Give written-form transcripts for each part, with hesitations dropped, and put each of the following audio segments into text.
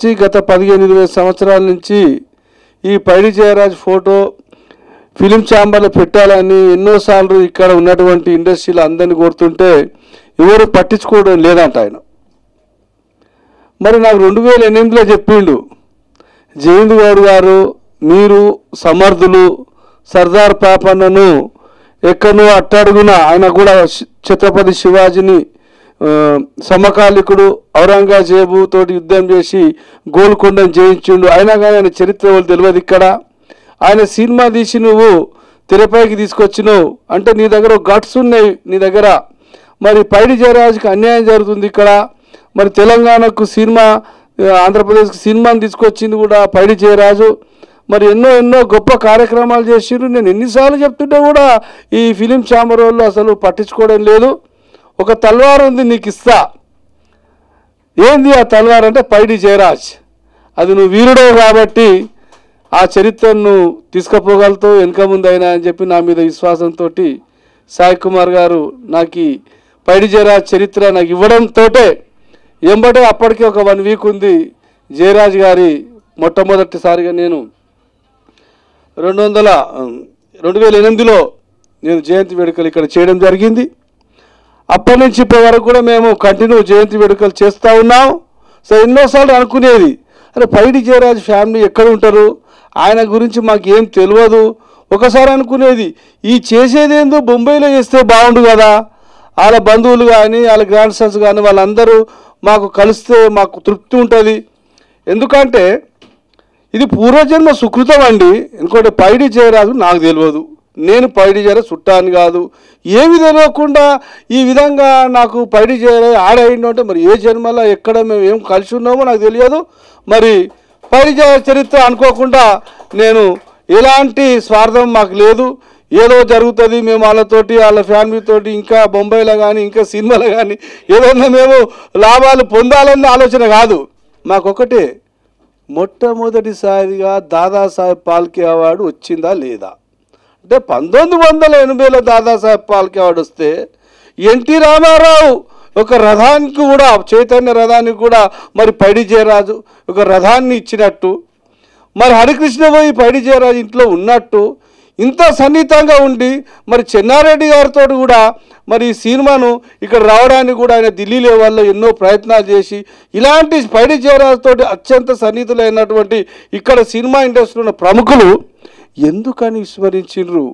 నుంచి గత 15-20 సంవత్సరాల నుంచి ఈ పైడి జయరాజ్ ఫోటో ఫిలిం ఛాంబర్లో పెట్టాలని ఎన్నోసార్లు ఇక్కడ ఉన్నటువంటి ఇండస్ట్రీలో అందరినీ కోరుతుంటే ఎవరు పట్టించుకోవడం లేదంట ఆయన. మరి నాకు 2008లో చెప్పిండు, జయంత్ గౌడ్ గారు మీరు సమర్థులు, సర్దార్ పాపన్నను ఎక్కడో అట్టడుగున, ఆయన కూడా ఛత్రపతి శివాజీని సమకాలికుడు, ఔరంగజేబు తోటి యుద్ధం చేసి గోల్కొండను జయించిండు, అయినా కానీ ఆయన చరిత్ర వాళ్ళు తెలియదు. ఇక్కడ ఆయన సినిమా తీసి నువ్వు తెరపైకి తీసుకొచ్చినావు అంటే నీ దగ్గర గట్స్ ఉన్నాయి నీ దగ్గర. మరి పైడి జయరాజ్కి అన్యాయం జరుగుతుంది ఇక్కడ. మరి తెలంగాణకు సినిమా, ఆంధ్రప్రదేశ్కి సినిమాని తీసుకొచ్చింది కూడా పైడి జయరాజు. మరి ఎన్నో గొప్ప కార్యక్రమాలు చేసిండ్రు. నేను ఎన్నిసార్లు చెప్తుంటే కూడా ఈ ఫిలిం ఛాంబర్ వాళ్ళు అసలు పట్టించుకోవడం లేదు. ఒక తల్వార్ ఉంది నీకు ఇస్తా, ఏంది ఆ తల్వార్ అంటే పైడి జయరాజ్, అది నువ్వు వీరుడవు కాబట్టి ఆ చరిత్రను తీసుకుపోగలుగుతావు వెనుక ముందైనా అని చెప్పి నా మీద విశ్వాసంతో సాయి కుమార్ గారు నాకు పైడి జయరాజ్ చరిత్ర నాకు ఇవ్వడంతో ఎంబటే అప్పటికే ఒక 1 వీక్ ఉంది జయరాజ్ గారి మొట్టమొదటిసారిగా నేను 2008లో నేను జయంతి వేడుకలు ఇక్కడ చేయడం జరిగింది. అప్పటి నుంచి ఇప్పటి వరకు కూడా మేము కంటిన్యూ జయంతి వేడుకలు చేస్తూ ఉన్నాం. సో ఎన్నోసార్లు అనుకునేది, అరే పైడి జయరాజ్ ఫ్యామిలీ ఎక్కడ ఉంటారు, ఆయన గురించి మాకు ఏం తెలియదు. ఒకసారి అనుకునేది ఈ చేసేదేందో బొంబాయిలో చేస్తే బాగుండు కదా, వాళ్ళ బంధువులు కానీ వాళ్ళ గ్రాండ్ సన్స్ కానీ వాళ్ళందరూ మాకు కలిస్తే మాకు తృప్తి ఉంటుంది. ఎందుకంటే ఇది పూర్వజన్మ సుకృతం అండి. ఎందుకంటే పైడి జయరాజు నాకు తెలియదు, నేను పైడి జయరాజు చుట్టాను కాదు, ఏమి తెలియకుండా ఈ విధంగా నాకు పైడి జయరాజు ఆడైండు అంటే మరి ఏ జన్మలో ఎక్కడ మేము ఏం కలిసి ఉన్నామో నాకు తెలియదు. మరి పైడి జయరాజు చరిత్ర అనుకోకుండా నేను ఎలాంటి స్వార్థం మాకు లేదు, ఏదో జరుగుతుంది మేము వాళ్ళతోటి వాళ్ళ ఫ్యామిలీతోటి ఇంకా బొంబాయిలో కానీ ఇంకా సినిమాలో కానీ ఏదైనా మేము లాభాలు పొందాలన్న ఆలోచన కాదు. మాకొకటే, మొట్టమొదటిసారిగా దాదాసాహెబ్ పాల్కే అవార్డు వచ్చిందా లేదా అంటే 1980లో దాదాసాహెబ్ పాల్కే అవార్డు వస్తే ఎన్టీ రామారావు ఒక రథానికి కూడా, చైతన్య రథానికి కూడా మరి పైడి జయరాజు ఒక రథాన్ని ఇచ్చినట్టు, మరి హరికృష్ణ పోయి పైడి జయరాజు ఇంట్లో ఉన్నట్టు ఇంత సన్నిహితంగా ఉండి మరి చెన్నారెడ్డి గారితో కూడా మరి ఈ సినిమాను ఇక్కడ రావడానికి కూడా ఆయన ఢిల్లీ లెవెల్లో ఎన్నో ప్రయత్నాలు చేసి ఇలాంటి పైడి జయరాజుతో అత్యంత సన్నిహితులైనటువంటి ఇక్కడ సినిమా ఇండస్ట్రీలో ఉన్న ప్రముఖులు ఎందుకని విస్మరించిండ్రు?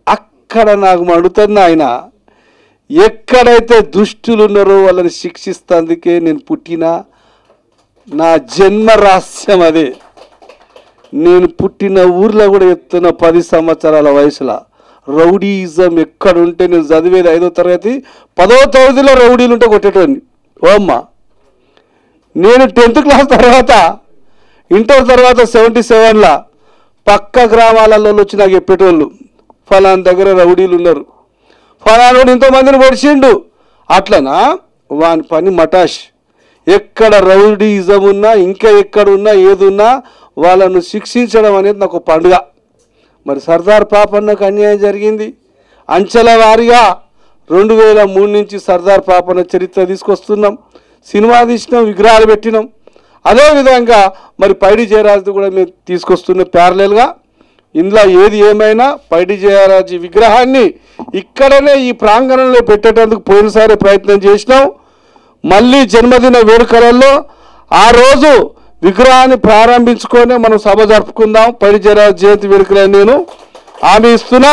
అక్కడ నాకు మండుతున్న ఆయన, ఎక్కడైతే దుష్టులు ఉన్నారో వాళ్ళని శిక్షిస్తందుకే నేను పుట్టినా, నా జన్మ రహస్యం అదే. నేను పుట్టిన ఊర్లో కూడా చెప్తున్న 10 సంవత్సరాల వయసులో రౌడీయిజం ఎక్కడుంటే, నేను చదివేది 5వ తరగతి, 10వ తరగతిలో రౌడీలు ఉంటే కొట్టేటోని. ఓ అమ్మ, నేను 10th క్లాస్ తర్వాత ఇంటర్ తర్వాత 77లో పక్క గ్రామాలలో వచ్చి నాకు చెప్పేటోళ్ళు, ఫలానా దగ్గర రౌడీలు ఉన్నారు, ఫలానా ఇంతమందిని పొడిచిండు. అట్లనా వాని పని మటాష్. ఎక్కడ రౌడీయిజం ఉన్నా ఇంకా ఎక్కడున్నా ఏదున్నా వాళ్ళను శిక్షించడం అనేది నాకు పండుగ. మరి సర్దార్ పాపన్నకు అన్యాయం జరిగింది. అంచెల వారీగా 2003 నుంచి సర్దార్ పాపన్న చరిత్ర తీసుకొస్తున్నాం, సినిమా తీసినాం, విగ్రహాలు పెట్టినాం. అదేవిధంగా మరి పైడి జయరాజు కూడా మేము తీసుకొస్తున్నాం ప్యారలల్గా. ఇందులో ఏది ఏమైనా పైడి జయరాజు విగ్రహాన్ని ఇక్కడనే ఈ ప్రాంగణంలో పెట్టేటందుకు పోయినసారి ప్రయత్నం చేసినాం. మళ్ళీ జన్మదిన వేడుకలలో ఆ రోజు విగ్రహాన్ని ప్రారంభించుకొని మనం సభ జరుపుకుందాం. పైడి జయరాజు జయంతి వేడుకలని నేను హామీ ఇస్తున్నా.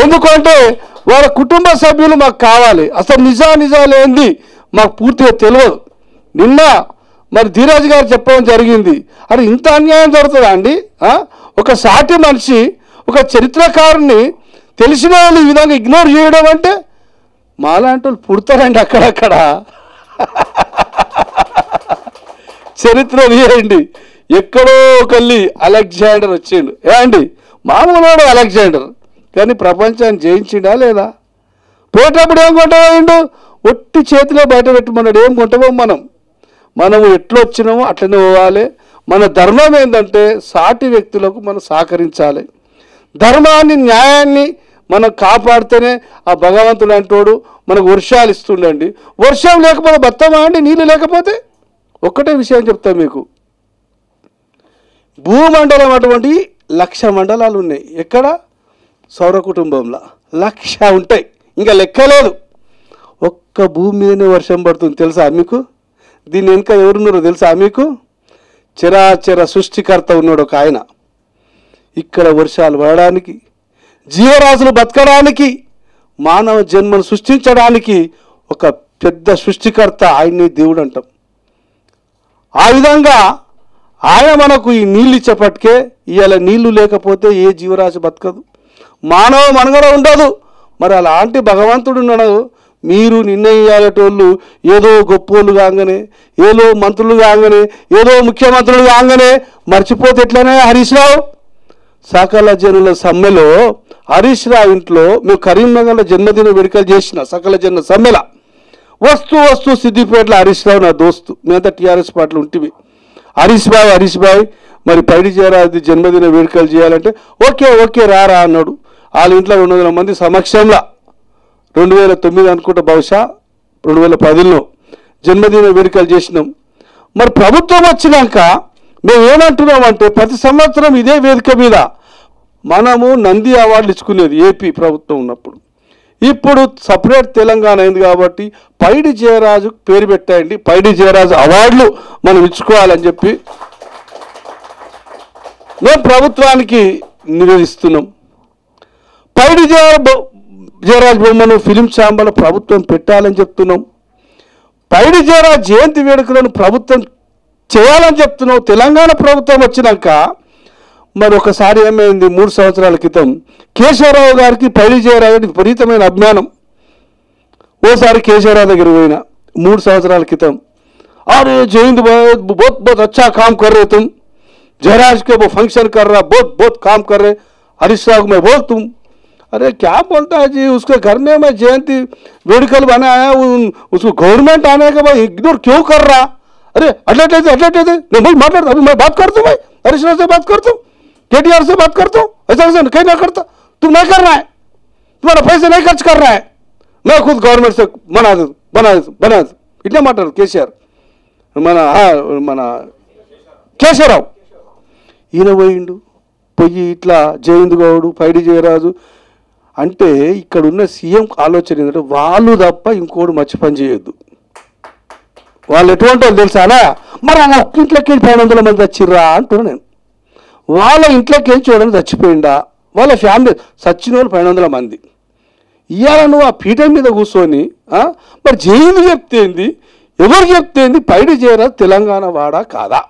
ఎందుకంటే వాళ్ళ కుటుంబ సభ్యులు మాకు కావాలి. అసలు నిజాలు ఏంది మాకు పూర్తిగా తెలియదు. నిన్న మరి ధీరాజ్ గారు చెప్పడం జరిగింది, అరే ఇంత అన్యాయం జరుగుతుందా అండి? ఒక సాటి మనిషి, ఒక చరిత్రకారుని తెలిసిన వాళ్ళు ఈ విధంగా ఇగ్నోర్ చేయడం అంటే, మాలాంటి వాళ్ళు పుడతారండి అక్కడక్కడ. చరిత్ర తీయండి, ఎక్కడో ఒకళ్ళి అలెగ్జాండర్ వచ్చిండు. అండి మామూలు అలెగ్జాండర్, కానీ ప్రపంచాన్ని జయించిండా లేదా? పోయేటప్పుడు ఏం కొంటపోయిండు? ఒట్టి చేతిలో బయట పెట్టమన్నాడు. ఏం కొంటపోం మనము ఎట్లా వచ్చినామో అట్లనే పోవాలి. మన ధర్మం ఏంటంటే సాటి వ్యక్తులకు మనం సహకరించాలి. ధర్మాన్ని, న్యాయాన్ని మనం కాపాడితేనే ఆ భగవంతుడు అంటోడు మనకు వర్షాలు ఇస్తుండండి. వర్షం లేకపోతే బతమా అండి? నీళ్ళు లేకపోతే? ఒక్కటే విషయం చెప్తా మీకు, భూమండలం అటువంటి 1,00,000 మండలాలు ఉన్నాయి. ఎక్కడ? సౌర కుటుంబంలో 1,00,000 ఉంటాయి, ఇంకా లెక్కలేదు. ఒక్క భూమి మీదనే వర్షం పడుతుంది. తెలుసా మీకు? దీని వెనుక ఎవరున్నారో తెలుసా మీకు? చరాచర సృష్టికర్త ఉన్నాడు ఒక ఆయన. ఇక్కడ వర్షాలు పడడానికి, జీవరాశులు బతకడానికి, మానవ జన్మను సృష్టించడానికి ఒక పెద్ద సృష్టికర్త ఆయన్ని దేవుడు అంటాం. ఆ విధంగా ఆయన మనకు ఈ నీళ్ళు ఇచ్చేపటికే, ఇవాళ నీళ్లు లేకపోతే ఏ జీవరాశి బతకదు, మానవ మనుగడ ఉండదు. మరి అలాంటి భగవంతుడు ఉన్నాడు. మీరు నిర్ణయించాలటోళ్ళు ఏదో గొప్పోళ్ళు కాగానే, ఏదో మంత్రులు కాగానే, ఏదో ముఖ్యమంత్రులు కాగానే మర్చిపోతే ఎట్లనే? హరీష్ రావు సకల జనుల సమ్మెలో హరీష్ రావు ఇంట్లో మేము కరీంనగర్లో జన్మదిన వేడుకలు చేసిన సకల జన సమ్మెల వస్తూ సిద్దిపేటలో హరీష్ రావు నా దోస్తు, మేమంతా టీఆర్ఎస్ పార్టీలు ఉంటివి. హరీష్ భాయ్ మరి పైడి జయరాజు జన్మదిన వేడుకలు చేయాలంటే ఓకే రారా అన్నాడు. వాళ్ళ ఇంట్లో 200 మంది సమక్షంలో 2009 అనుకుంటా, బహుశా 2010లో జన్మదిన వేడుకలు చేసినాం. మరి ప్రభుత్వం వచ్చినాక మేము ఏమంటున్నామంటే, ప్రతి సంవత్సరం ఇదే వేదిక మీద మనము నంది అవార్డులు ఇచ్చుకునేది ఏపీ ప్రభుత్వం ఉన్నప్పుడు. ఇప్పుడు సపరేట్ తెలంగాణ అయింది కాబట్టి పైడి జయరాజు పేరు పెట్టండి, పైడి జయరాజు అవార్డులు మనం ఇచ్చుకోవాలని చెప్పి మేము ప్రభుత్వానికి నివేదిస్తున్నాం. పైడి జయరాజు బొమ్మను ఫిలిం ఛాంబర్లో ప్రభుత్వం పెట్టాలని చెప్తున్నాం. పైడి జయరాజు జయంతి వేడుకలను ప్రభుత్వం చేయాలని చెప్తున్నాం. తెలంగాణ ప్రభుత్వం వచ్చినాక మరి ఒకసారి ఏమైంది, 3 సంవత్సరాల క్రితం కేశవరావు గారికి పైడి జయరాజు విపరీతమైన అభిమానం. ఓసారి కేశవరావు దగ్గర పోయినా 3 సంవత్సరాల క్రితం, अरे जयंत भाई बहुत अच्छा काम कर रहे तुम, जयराज के वो फंक्शन कर रहा, बहुत काम कर रहे, हरीश राव मैं बोल तुम। अरे क्या बोलता है जी, उसके घर में मैं जयंती मेडिकल बनाया, उसको गवर्नमेंट आने के बाद इग्नोर क्यों कर रहा? अरे अटलेट अभी मैं बात करता हूँ, हरीश राव से बात करता हूँ, केटीआर से बात करता हूँ, ऐसा कहीं ना करता, तुम नहीं कर रहा है, तुम्हारा पैसे नहीं खर्च कर रहा है, मैं खुद गवर्नमेंट से बना दे इतना माटर केसीआर మన కేశవరావు ఈయన పోయిండు. పోయి ఇట్లా జయంత్ గౌడు పైడి జయరాజు అంటే ఇక్కడ ఉన్న సీఎం ఆలోచన ఏంటంటే వాళ్ళు తప్ప ఇంకోడు మంచి పని చేయొద్దు. వాళ్ళు ఎటువంటి వాళ్ళు తెలుసానా? మరి అలా ఒక్క ఇంట్లోకి 500 మంది చచ్చిర్రా అంటున్నా నేను. వాళ్ళ ఇంట్లోకి వెళ్ళి చూడడానికి చచ్చిపోయిందా, వాళ్ళ ఫ్యామిలీ చచ్చిన వాళ్ళు 500 మంది. ఇవాళ నువ్వు ఆ పీఠం మీద కూర్చొని మరి జయంత్ చెప్తేంది, ఎవరు చెప్తేంది, పైడి జయరాజు తెలంగాణ వాడా కాదా,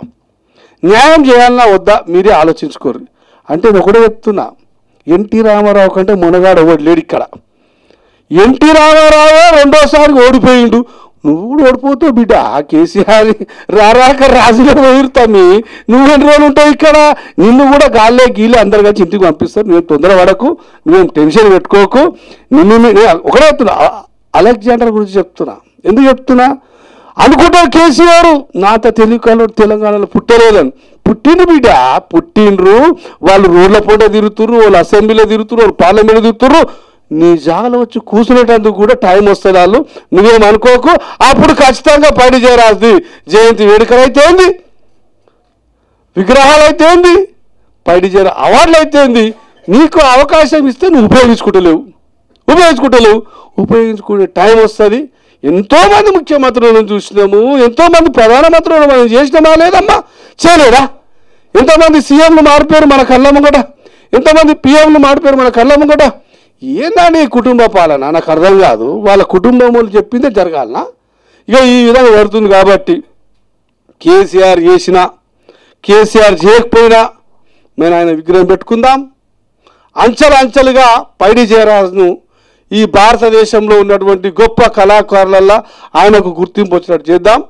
న్యాయం చేయాలన్నా వద్దా మీరే ఆలోచించుకోరు అంటే నేను ఒకటే చెప్తున్నా. ఎన్టీ రామారావు కంటే మునగాడు ఎవడు లేడు ఇక్కడ. ఎన్టీ రామారావు రెండోసారి ఓడిపోయిండు, నువ్వు కూడా ఓడిపోతావు బిడ్డ. కేసీఆర్ రారాక రాజులో పోయిరుతామి, నువ్వెన్ని రోజులు ఉంటావు ఇక్కడ, నిన్ను కూడా గాల్లే గీలే అందరు కలిసి ఇంటికి పంపిస్తారు. నువ్వేం తొందర పడకు, నువ్వేం టెన్షన్ పెట్టుకోకు. ఒకటే చెప్తున్నా, అలెగ్జాండర్ గురించి చెప్తున్నా. ఎందుకు చెప్తున్నా అనుకుంటారు, కేసీఆర్ నాతో తెలియకలో తెలంగాణలో పుట్టలేదని. పుట్టిండు బిడ్డ, పుట్టిండ్రు. వాళ్ళు రోడ్ల పూట తిరుగుతుర్రు, వాళ్ళు అసెంబ్లీలో తిరుగుతుర్రు, వాళ్ళు పార్లమెంట్లో తిరుగుతుర్రు. నీ జాగలో వచ్చి కూర్చునేటందుకు కూడా టైం వస్తుంది. వాళ్ళు నువ్వేమనుకోకు. అప్పుడు ఖచ్చితంగా పైడి జయరాజుది జయంతి వేడుకలు అయితే ఏంది, విగ్రహాలు అయితే ఏంది, పైడి జయరాజు అవార్డులు అయితే ఏంది, నీకు అవకాశం ఇస్తే నువ్వు ఉపయోగించుకుంటలేవు. ఉపయోగించుకునే టైం వస్తుంది. ఎంతోమంది ముఖ్యమంత్రులను చూసినాము, ఎంతోమంది ప్రధానమంత్రులను మనం చేసినామా లేదమ్మా, చేయలేదా? ఎంతోమంది సీఎంలు మారిపోయారు మన కళ్ళ ముంగట, ఎంతోమంది పిఎంలు మారిపోయారు మన కళ్ళ ముంగట. ఏందండి కుటుంబ పాలన, నాకు అర్థం కాదు. వాళ్ళ కుటుంబములు చెప్పిందే జరగాలనా? ఇక ఈ విధంగా జరుగుతుంది. కాబట్టి కేసీఆర్ చేసినా కేసీఆర్ చేయకపోయినా మేము ఆయన విగ్రహం పెట్టుకుందాం. అంచెలుగా పైడి జయరాజును ఈ భారతదేశంలో ఉన్నటువంటి గొప్ప కళాకారులల్లో ఆయనకు గుర్తింపు వచ్చినట్టు చేద్దాం.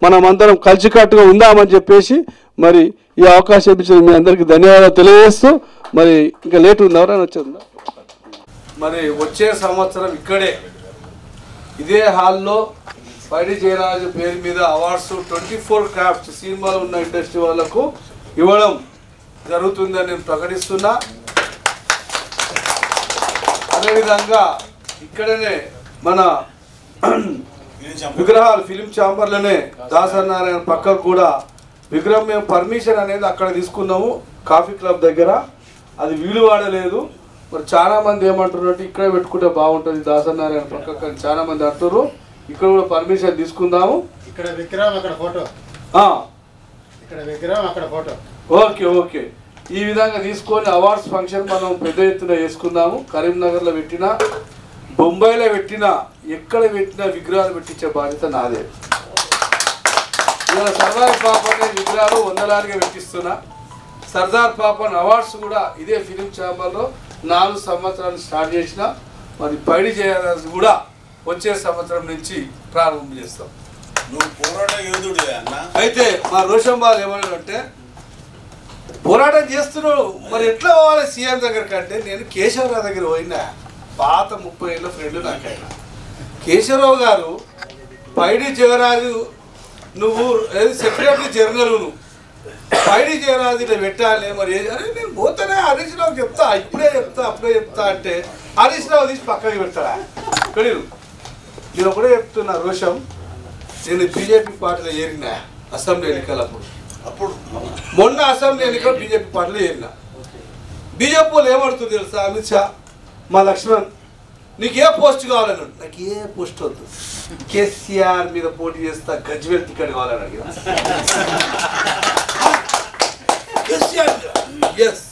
మనం అందరం కలిసికట్టుగా ఉందామని చెప్పేసి మరి ఈ అవకాశం ఇచ్చిన మీ అందరికీ ధన్యవాదాలు తెలియజేస్తూ, మరి ఇంకా లేట్ ఉంది, ఎవరైనా వచ్చేదా? మరి వచ్చే సంవత్సరం ఇక్కడే ఇదే హాల్లో పైడి జయరాజు పేరు మీద అవార్డ్స్ 24 క్రాఫ్ట్స్ సినిమాలో ఉన్న ఇండస్ట్రీ వాళ్ళకు ఇవ్వడం జరుగుతుందని నేను ప్రకటిస్తున్నా. అదేవిధంగా ఇక్కడనే మన విగ్రహాలు ఫిలిం ఛాంబర్లోనే దాసరి నారాయణ పక్కకు కూడా విగ్రహం మేము పర్మిషన్ అనేది అక్కడ తీసుకున్నాము కాఫీ క్లబ్ దగ్గర, అది వీలు వాడలేదు. మరి చాలామంది ఏమంటున్నారు ఇక్కడే పెట్టుకుంటే బాగుంటుంది దాసనారాయణ పక్కన చాలామంది అంటారు. ఇక్కడ కూడా పర్మిషన్ తీసుకుందాము. ఇక్కడ విగ్రహం అక్కడ ఫోటో, ఇక్కడ విగ్రహం అక్కడ ఫోటో. ఓకే ఓకే, ఈ విధంగా తీసుకొని అవార్డ్స్ ఫంక్షన్ మనం పెద్ద ఎత్తున చేసుకుందాము. కరీంనగర్లో పెట్టినా, బొంబాయిలో పెట్టినా, ఎక్కడ పెట్టినా విగ్రహాలు పెట్టించే బాధ్యత నాదే. ఇలా సర్దార్ పాపన్ విగ్రహాలు వందలాదిగా పెట్టిస్తున్నా. సర్దార్ పాపన్ అవార్డ్స్ కూడా ఇదే ఫిలిం ఛాంబర్లో 4 సంవత్సరాలు స్టార్ట్ చేసిన. మరి పైడి చేయాలని కూడా వచ్చే సంవత్సరం నుంచి ప్రారంభం చేస్తాం. నువ్వు పోరాట యోధుడు అన్న. అయితే మా రోషన్ బాల్ ఏమన్నాడంటే పోరాటం చేస్తున్నాడు, మరి ఎట్లా పోవాలి సీఎం దగ్గరికి అంటే, నేను కేశవరావు దగ్గర పోయినా, పాత 30 ఏళ్ళ ఫ్రెండ్ నాకైనా. కేశవరావు గారు పైడి జయరాజు నువ్వు సెక్రటరీ జనరల్, నువ్వు పైడి జయరాజు ఇలా పెట్టాలి, మరి అరే నేను పోతానే హరీష్ రావు చెప్తా, ఇప్పుడే చెప్తా అప్పుడే చెప్తా అంటే హరీష్ రావు తీసి పక్కకి పెడతాడా? పెడరు. నేను ఒకటే చెప్తున్నా రోషం, నేను బీజేపీ పార్టీలో చేరిన అసెంబ్లీ ఎన్నికలప్పుడు, అప్పుడు మొన్న అసెంబ్లీ ఎన్నికలు బీజేపీ పార్టీలో చేరిన. బీజేపీ వాళ్ళు ఏమడుతుంది తెలుసా, అమిత్ షా మా లక్ష్మణ్ నీకు ఏ పోస్ట్ కావాలన్నాడు. నాకు ఏ పోస్ట్ వద్దు, కేసీఆర్ మీద పోటీ చేస్తా, గజ్వేల్ టికెట్ కావాలని అడిగిన. ఎస్,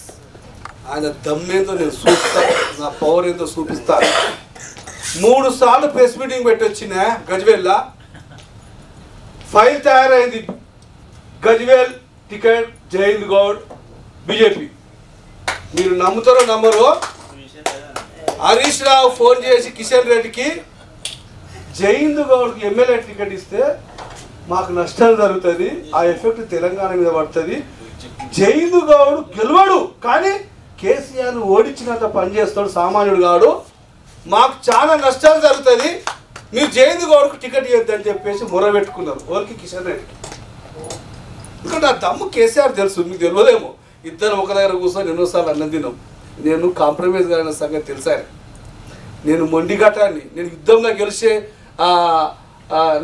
ఆయన దమ్మేంతో నేను చూస్తా, నా పవర్ ఏంతో చూపిస్తా. 3 సార్లు ప్రెస్ మీటింగ్ పెట్టి వచ్చిన గజ్వేల్లా, ఫైల్ తయారైంది. Gajwel ticket Jayanth Goud BJP. మీరు నమ్ముతారో నమ్మరో, హరీష్ రావు ఫోన్ చేసి కిషన్ రెడ్డికి జయంత్ గౌడ్కి ఎమ్మెల్యే టికెట్ ఇస్తే మాకు నష్టం జరుగుతుంది, ఆ ఎఫెక్ట్ తెలంగాణ మీద పడుతుంది. జయంత్ గౌడ్ గెలవడు కానీ కేసీఆర్ను ఓడించినంత పనిచేస్తాడు, సామాన్యుడు కాడు, మాకు చాలా నష్టాలు జరుగుతుంది, మీరు జయంత్ గౌడ్కు టికెట్ ఇవ్వద్దని చెప్పేసి మొరబెట్టుకున్నారు. ఓరికి కిషన్ రెడ్డికి. ఎందుకంటే ఆ దమ్ము కేసీఆర్ తెలుసు, మీకు తెలియదేమో. ఇద్దరు ఒక దగ్గర కూర్చొని ఎన్నోసార్లు అన్నం తిన్నాం. నేను కాంప్రమైజ్ కాని సంగతి తెలుసా, నేను మొండిఘటాన్ని, నేను యుద్ధంలో గెలిచే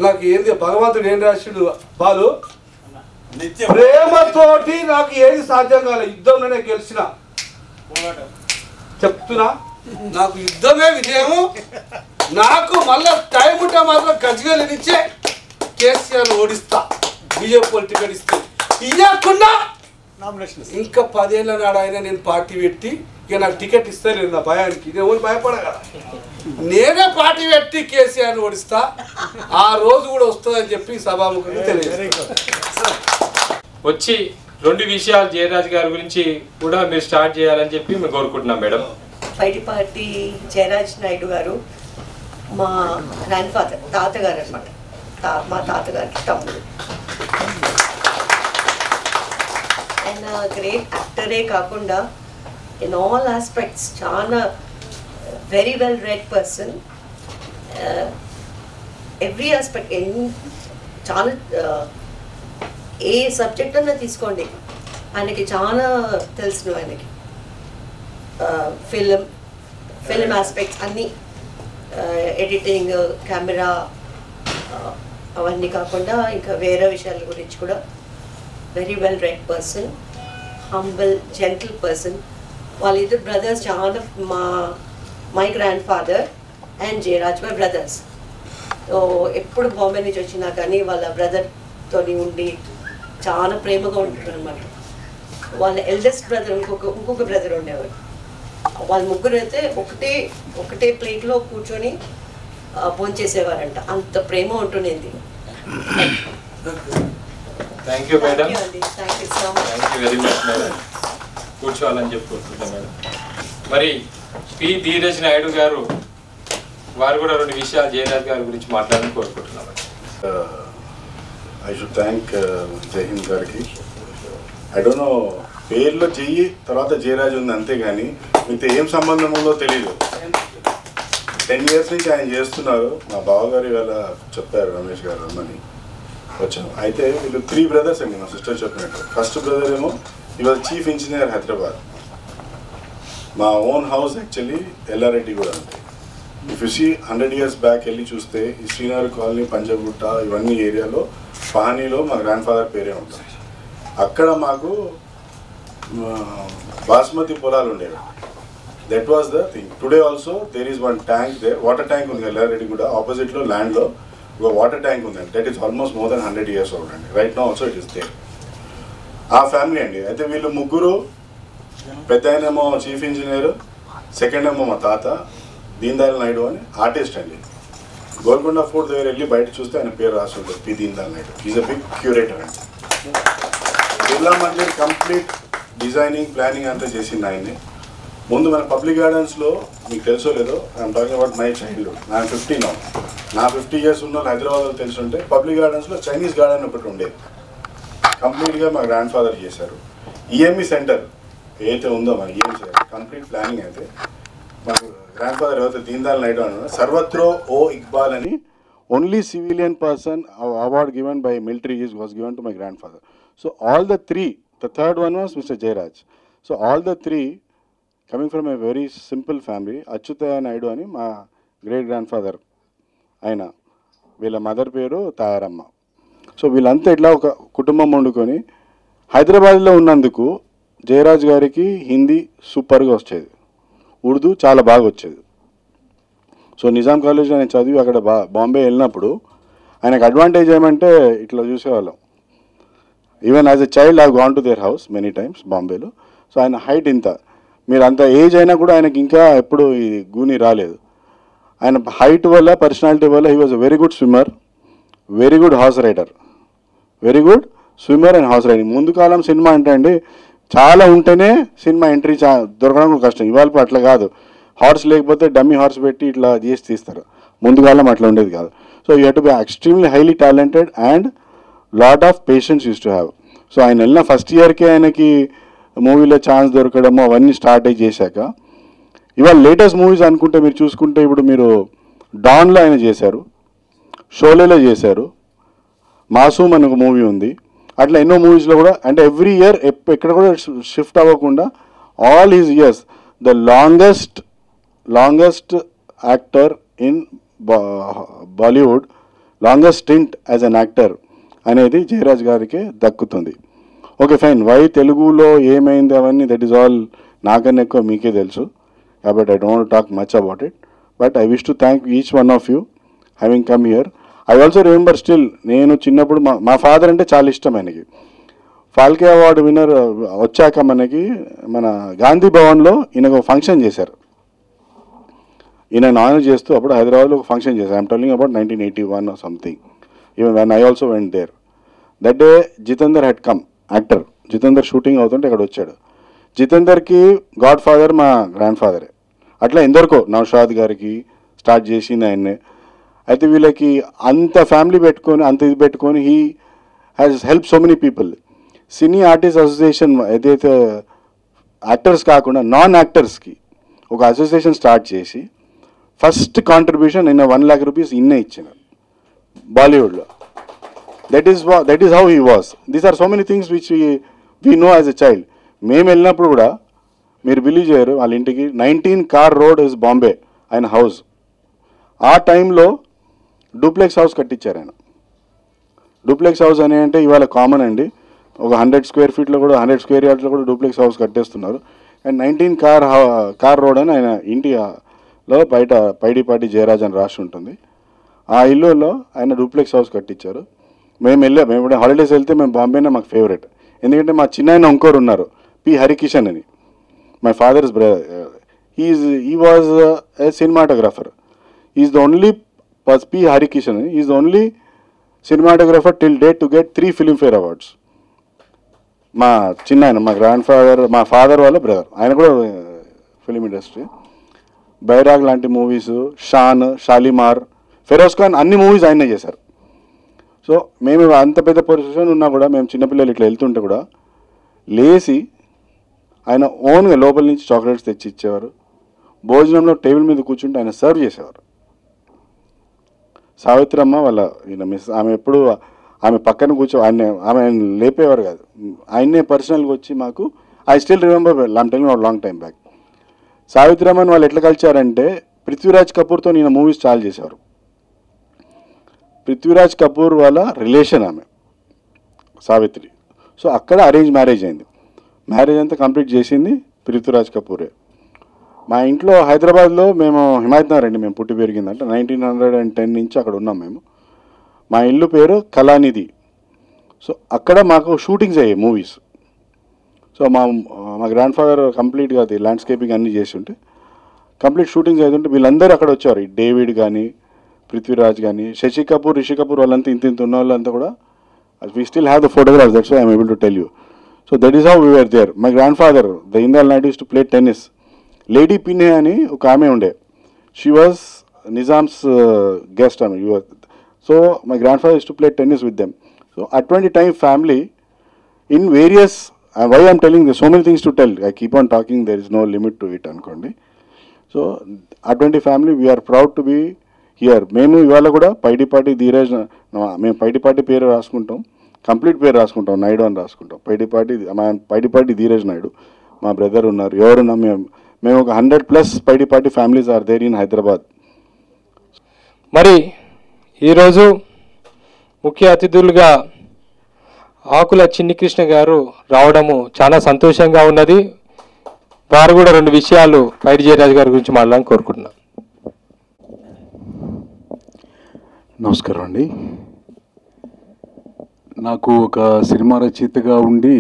నాకు ఏంది భగవంతుడు ఏం రాసిండు బాలు, ప్రేమతోటి నాకు ఏది సాధ్యం కాలే, యుద్ధంలోనే గెలిచిన చెప్తున్నా. నాకు యుద్ధమే విజయము. నాకు మళ్ళా టైం ఉంటే మాత్రం గజ్వేల్ ఇచ్చే కేసీఆర్ ఓడిస్తా, బీజేపీ టికెట్ ఇస్తే. ఇవ్వకుండా ఇంకా 10 ఏళ్ళ నాడు ఆయన నేను పార్టీ పెట్టి ఇక నాకు టికెట్ ఇస్తే లేదు నా భయానికి, నేను ఎవరు భయపడ కదా, నేనే పార్టీ పెట్టి కేసీఆర్ ఓడిస్తా, ఆ రోజు కూడా వస్తుందని చెప్పి సభాముఖంగా తెలియజేస్తాను. వచ్చి 2 విషయాలు జయరాజ్ గారి గురించి కూడా మీరు స్టార్ట్ చేయాలని చెప్పి మేము కోరుకుంటున్నాం మేడం. పైడిపాటి జయరాజ్ నాయుడు గారు మా గ్రాండ్ ఫాదర్, తాతగారు అనమాట, మా తాతగారికి తమ్ముడు. ఆయన గ్రేట్ యాక్టరే కాకుండా ఇన్ ఆల్ ఆస్పెక్ట్స్ చాలా very well read person. Every aspect చాలా ఏ సబ్జెక్ట్ అన్నా తీసుకోండి ఆయనకి చాలా తెలుసు. ఆయనకి ఫిలిం ఆస్పెక్ట్స్ అన్నీ, ఎడిటింగ్, కెమెరా అవన్నీ కాకుండా ఇంకా వేరే విషయాల గురించి కూడా very well read person, humble, gentle person. వాళ్ళిద్దరు బ్రదర్స్ చాలా, my grand father and Jayaraj my brothers. So ఎప్పుడు బాంబే నుంచి వచ్చినా కానీ వాళ్ళ బ్రదర్తో ఉండి చాలా ప్రేమగా ఉంటారు అనమాట. వాళ్ళ ఎల్డెస్ట్ బ్రదర్ ఇంకొక బ్రదర్ ఉండేవారు. వాళ్ళ ముగ్గురు అయితే ఒకటే ప్లేట్లో కూర్చొని భోంచేసేవారంట, అంత ప్రేమ ఉంటుండేది. Thank you madam, thank you so much. Thank you very much madam. కూర్చోవాలని చెప్పుకుంటున్నాం మేడం. మరి పి ధీరజ్ నాయుడు గారు వారు కూడా 2 విషయాలు జయరాజ్ గారి గురించి మాట్లాడాలని కోరుకుంటున్నాం. ఐ షుడ్ థ్యాంక్ జై హింద్ గారికి. ఐ డోంట్ నో, పేర్లో చెయ్యి తర్వాత జయరాజ్ ఉంది అంతేగాని మీతో ఏం సంబంధం ఉందో తెలియదు. 10 years నుంచి ఆయన చేస్తున్నారు. మా బావగారు ఇవాళ చెప్పారు, రమేష్ గారు రమ్మని వచ్చాను. అయితే వీళ్ళు 3 brothers అండి, మా సిస్టర్ చెప్పినట్టు. ఫస్ట్ బ్రదర్ ఏమో ఇవాళ చీఫ్ ఇంజనీర్ హైదరాబాద్. మా ఓన్ హౌస్ యాక్చువల్లీ ఎల్లారెడ్డి కూడా అంతే. If you see 100 years back వెళ్ళి చూస్తే ఈ శ్రీనగర్ కాలనీ, పంజగుట్ట ఇవన్నీ ఏరియాలో పహానీలో మా గ్రాండ్ ఫాదర్ పేరే ఉంటుంది. అక్కడ మాకు బాస్మతి పొలాలు ఉండేవి. That was the thing. Today also there is one tank there, water tank ఉంది ఎల్లారెడ్డి కూడా ఆపోజిట్లో ల్యాండ్లో ఒక వాటర్ ట్యాంక్ ఉందండి. That is almost more than 100 years old అండి. Right now also it is there. ఆ ఫ్యామిలీ అండి. అయితే వీళ్ళు ముగ్గురు, పెద్ద ఆయనేమో చీఫ్ ఇంజనీర్, సెకండ్ ఏమో మా తాత దీన్ దయాళ్ నాయుడు అని ఆర్టిస్ట్ అండి. గోల్కొండ ఫోర్ట్ దగ్గర వెళ్ళి బయట చూస్తే ఆయన పేరు రాసి ఉంటుంది, P Deen Dayal Naidu. Is a big curator అండి. Birla Mandir complete designing planning అంతా చేసింది ఆయన్ని. ముందు మన పబ్లిక్ గార్డెన్స్లో మీకు తెలుసో లేదో, I'm talking about my childhood. నా 50 now. నా 50 years ఉన్న హైదరాబాద్లో తెలుసుంటే పబ్లిక్ గార్డెన్స్లో చైనీస్ గార్డెన్ ఒకటి ఉండేది. కంప్లీట్గా మా గ్రాండ్ ఫాదర్ చేశారు. ఈఎంఈ సెంటర్ ఏదైతే ఉందో మన ఈఎంఈ సెంటర్ కంప్లీట్ ప్లానింగ్ అయితే మాకు గ్రాండ్ ఫాదర్ ఎవరైతే దీన్ దయాళ్ నాయుడు అన్నారు, సర్వత్రో ఓ ఇక్బాల్ అని only civilian person award given by military was given to my grand father. So all the three, the third one was mister Jayaraj. So all the three coming from a very simple family. Achyutaiah Naidu అని మా great grand father ఆయన, వీళ్ళ mother పేరు Tayaramma. So వీళ్ళంతా ఇట్లా ఒక కుటుంబం వండుకొని హైదరాబాద్లో ఉన్నందుకు జయరాజ్ గారికి హిందీ సూపర్గా వచ్చేది, ఉర్దూ చాలా బాగా వచ్చేది. సో నిజాం కాలేజ్లో ఆయన చదివి అక్కడ బాంబే వెళ్ళినప్పుడు ఆయనకు అడ్వాంటేజ్ ఏమంటే ఇట్లా చూసేవాళ్ళం. Even as a child I gone to their house many times బాంబేలో. సో ఆయన హైట్ ఇంత, మీరు అంత ఏజ్ అయినా కూడా ఆయనకి ఇంకా ఎప్పుడు ఈ గూని రాలేదు. ఆయన హైట్ వల్ల, పర్సనాలిటీ వల్ల he was a very good swimmer, very good horse rider, very good swimmer and horse riding. ముందు కాలం సినిమా అంటే అండి చాలా ఉంటేనే సినిమా ఎంట్రీ దొరకడం కూడా కష్టం. ఇవాళ అట్లా కాదు, హార్స్ లేకపోతే డమ్మీ హార్స్ పెట్టి ఇట్లా చేసి తీస్తారు. ముందు కాలం అట్లా ఉండేది కాదు. So you have to be extremely highly talented and lot of patience use to have. So ఆయన వెళ్ళిన ఫస్ట్ ఇయర్కే ఆయనకి మూవీలో ఛాన్స్ దొరకడము అవన్నీ స్టార్ట్ అయ్యి చేశాక, ఇవాళ లేటెస్ట్ మూవీస్ అనుకుంటే మీరు చూసుకుంటే ఇప్పుడు మీరు డాన్లో ఆయన చేశారు, షోలేలో చేశారు, మాసూమ్ అని ఒక మూవీ ఉంది, అట్లా ఎన్నో మూవీస్లో కూడా. అంటే ఎవ్రీ ఇయర్ ఎక్కడ కూడా షిఫ్ట్ అవ్వకుండా all his years the longest actor in Bollywood, longest stint as an actor అనేది జయరాజ్ గారికి దక్కుతుంది. ఓకే ఫైన్, వై తెలుగులో ఏమైంది అవన్నీ దట్ ఈస్ ఆల్ నాకన్నా ఎక్కువ మీకే తెలుసు, కాబట్టి I don't talk much about it. But I wish to thank each one of you having come here. I also remember still, నేను చిన్నప్పుడు మా ఫాదర్ అంటే చాలా ఇష్టం ఆయనకి. ఫాల్కే అవార్డు విన్నర్ వచ్చాక మన గాంధీ భవన్లో ఈయనకు ఒక ఫంక్షన్ చేశారు. ఈయన ఆనర్ చేస్తూ అప్పుడు హైదరాబాద్లో ఒక ఫంక్షన్ చేశారు. I'm telling about 1981 or something. Even when I also went there. That day Jitender had come, actor Jitender shooting అవుతుంటే ఇక్కడ వచ్చాడు. జితేందర్కి గాడ్ ఫాదర్ మా గ్రాండ్ ఫాదరే. అట్లా ఎందరికో నౌషాద్ గారికి స్టార్ట్ చేసింది ఆయన్నే. అయితే వీళ్ళకి అంత ఫ్యామిలీ పెట్టుకొని, అంత ఇది పెట్టుకొని he has help so many people. Cine artist association ఏదైతే యాక్టర్స్ కాకుండా నాన్ యాక్టర్స్కి ఒక అసోసియేషన్ స్టార్ట్ చేసి ఫస్ట్ కాంట్రిబ్యూషన్ నిన్న 1 lakh rupees ఇన్నే ఇచ్చినారు బాలీవుడ్లో. That is how he was. These are so many things which we know as a child. మేము వెళ్ళినప్పుడు కూడా మీరు బిలీవ్ చేయరు, వాళ్ళ ఇంటికి 19 Car Road ఇస్ బాంబే ఆయన హౌస్. ఆ టైంలో డూప్లెక్స్ హౌస్ కట్టించారు ఆయన. డూప్లెక్స్ హౌస్ అని అంటే ఇవాళ కామన్ అండి, ఒక 100 square feet కూడా 100 square yards కూడా డూప్లెక్స్ హౌస్ కట్టేస్తున్నారు. అండ్ 19 Car Road అని ఆయన ఇంటిలో బయట పైడిపాటి జయరాజ్ అని రాసి ఉంటుంది. ఆ ఇల్లులో ఆయన డూప్లెక్స్ హౌస్ కట్టించారు. మేము ఇప్పుడు హాలిడేస్ వెళ్తే మేము బాంబేనే మాకు ఫేవరెట్. ఎందుకంటే మా చిన్న ఆయన ఇంకోరు ఉన్నారు, పి హరికిషన్ అని, my father's brother. He was a cinematographer. Is the only P Harikishan అని is the only cinematographer till date to get 3 Filmfare Awards. మా చిన్న ఆయన, మా గ్రాండ్ ఫాదర్, మా ఫాదర్ వాళ్ళ బ్రదర్, ఆయన కూడా ఫిలిం ఇండస్ట్రీ. బైరాగ్ లాంటి మూవీస్, షాన్, షాలిమార్, ఫెరోజ్ ఖాన్ అన్ని మూవీస్ ఆయనే చేశారు. సో మేము అంత పెద్ద పొజిషన్ ఉన్నా కూడా మేము చిన్నపిల్లలు ఇట్లా వెళ్తుంటే కూడా లేచి ఆయన ఓన్గా లోపల నుంచి చాక్లెట్స్ తెచ్చి ఇచ్చేవారు. భోజనంలో టేబుల్ మీద కూర్చుంటే ఆయన సర్వ్ చేసేవారు. సావిత్రమ్మ వాళ్ళ ఈయన మిస్, ఆమె ఎప్పుడు ఆమె పక్కన ఆమె లేపేవారు కాదు, ఆయన్నే పర్సనల్గా వచ్చి మాకు. I still remember, I'm telling long time back. సావిత్రమ్మని వాళ్ళు ఎట్లా కలిచారంటే పృథ్వీరాజ్ కపూర్తో నేను మూవీస్ చాలా చేసేవారు. పృథ్వీరాజ్ కపూర్ వాళ్ళ రిలేషన్ ఆమె సావిత్రి. సో అక్కడ అరేంజ్ మ్యారేజ్ అయింది. మ్యారేజ్ అంతా కంప్లీట్ చేసింది పృథ్వీరాజ్ కపూరే. మా ఇంట్లో హైదరాబాద్లో మేము హిమాయత్నగర్ అండి, మేము పుట్టి పెరిగిందంటే 1910 నుంచి అక్కడ ఉన్నాం మేము. మా ఇల్లు పేరు కళానిధి. సో అక్కడ మాకు షూటింగ్స్ అయ్యాయి మూవీస్. సో మా గ్రాండ్ ఫాదర్ కంప్లీట్గా అది ల్యాండ్స్కేపింగ్ అన్నీ చేసి ఉంటే కంప్లీట్ షూటింగ్స్ అవుతుంటే వీళ్ళందరూ అక్కడ వచ్చారు. ఈ డేవిడ్ కానీ పృథ్వీరాజ్ కానీ శశి కపూర్, రిషి కపూర్ వాళ్ళంతా ఇంత ఉన్న వాళ్ళంతా కూడా we still have the photographs. That's why I'm able to tell you. So that is how we were there. My grand father Deendayal Naidu uses to play tennis. Lady పిన్నే అని ఒక ఆమె ఉండే, షీ వాజ్ నిజామ్స్ గెస్ట్ ఆమె. So my grand father uses to play tennis with them. So అటువంటి time family in various, why I'm telling so many things to tell, I keep on talking, there is no limit to it అనుకోండి. So అటువంటి family we are proud to be here. మేము ఇవాళ కూడా పైడిపాటి ధీరజ్, మేము పైడిపాటి పేరు రాసుకుంటాం, complete పేరు రాసుకుంటాం, నాయుడు అని రాసుకుంటాం. పైడిపాటి ధీరజ్ నాయుడు మా బ్రదర్ ఉన్నారు. ఎవరున్నా మేము ఒక 100+ Paidipati families are there in Hyderabad. మరి ఈరోజు ముఖ్య అతిథులుగా ఆకుల చిన్ని కృష్ణ గారు రావడము చాలా సంతోషంగా ఉన్నది. వారు కూడా 2 విషయాలు పైడి జయరాజ్ గారి గురించి మాట్లాడాలని కోరుకుంటున్నాను. నమస్కారం అండి. నాకు ఒక సినిమా రచయితగా ఉండి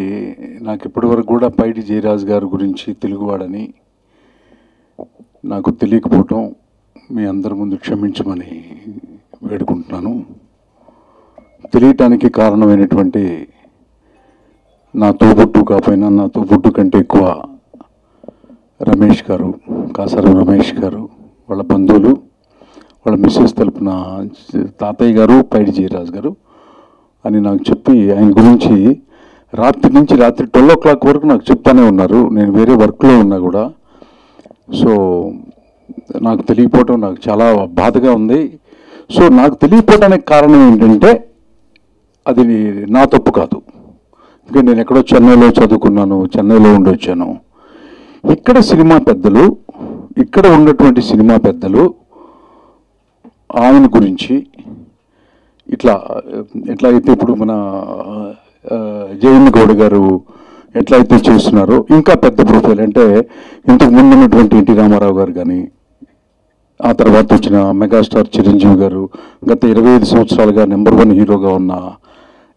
నాకు ఇప్పటివరకు కూడా పైడి జయరాజ్ గారి గురించి తెలుగువాడని నాకు తెలియకపోవటం మీ అందరి ముందు క్షమించమని వేడుకుంటున్నాను. తెలియటానికి కారణమైనటువంటి నా తోబుట్టు కాకపోయినా నా తోబుట్టు కంటే ఎక్కువ రమేష్ గారు, కాసారం రమేష్ గారు, వాళ్ళ బంధువులు, వాళ్ళ మిస్సెస్ తరపున తాతయ్య గారు పైడి జయరాజ్ గారు అని నాకు చెప్పి ఆయన గురించి రాత్రి నుంచి రాత్రి 12 o'clock వరకు నాకు చెప్తానే ఉన్నారు. నేను వేరే వర్క్లో ఉన్నా కూడా. సో నాకు తెలియకపోవటం నాకు చాలా బాధగా ఉంది. సో నాకు తెలియకపోవడానికి కారణం ఏంటంటే అది నా తప్పు కాదు. ఎందుకంటే నేను ఎక్కడో చెన్నైలో చదువుకున్నాను, చెన్నైలో ఉండొచ్చాను. ఇక్కడ సినిమా పెద్దలు, ఇక్కడ ఉన్నటువంటి సినిమా పెద్దలు ఆయన గురించి ఎట్లయితే ఇప్పుడు మన జయన్ గౌడ్ గారు ఎట్లయితే చేస్తున్నారో ఇంకా పెద్ద ప్రొఫైల్ అంటే ఇంతకు ముందు ఉన్నటువంటి ఎన్టీ రామారావు గారు కానీ, ఆ తర్వాత వచ్చిన మెగాస్టార్ చిరంజీవి గారు, గత 25 సంవత్సరాలుగా నెంబర్ 1 హీరోగా ఉన్న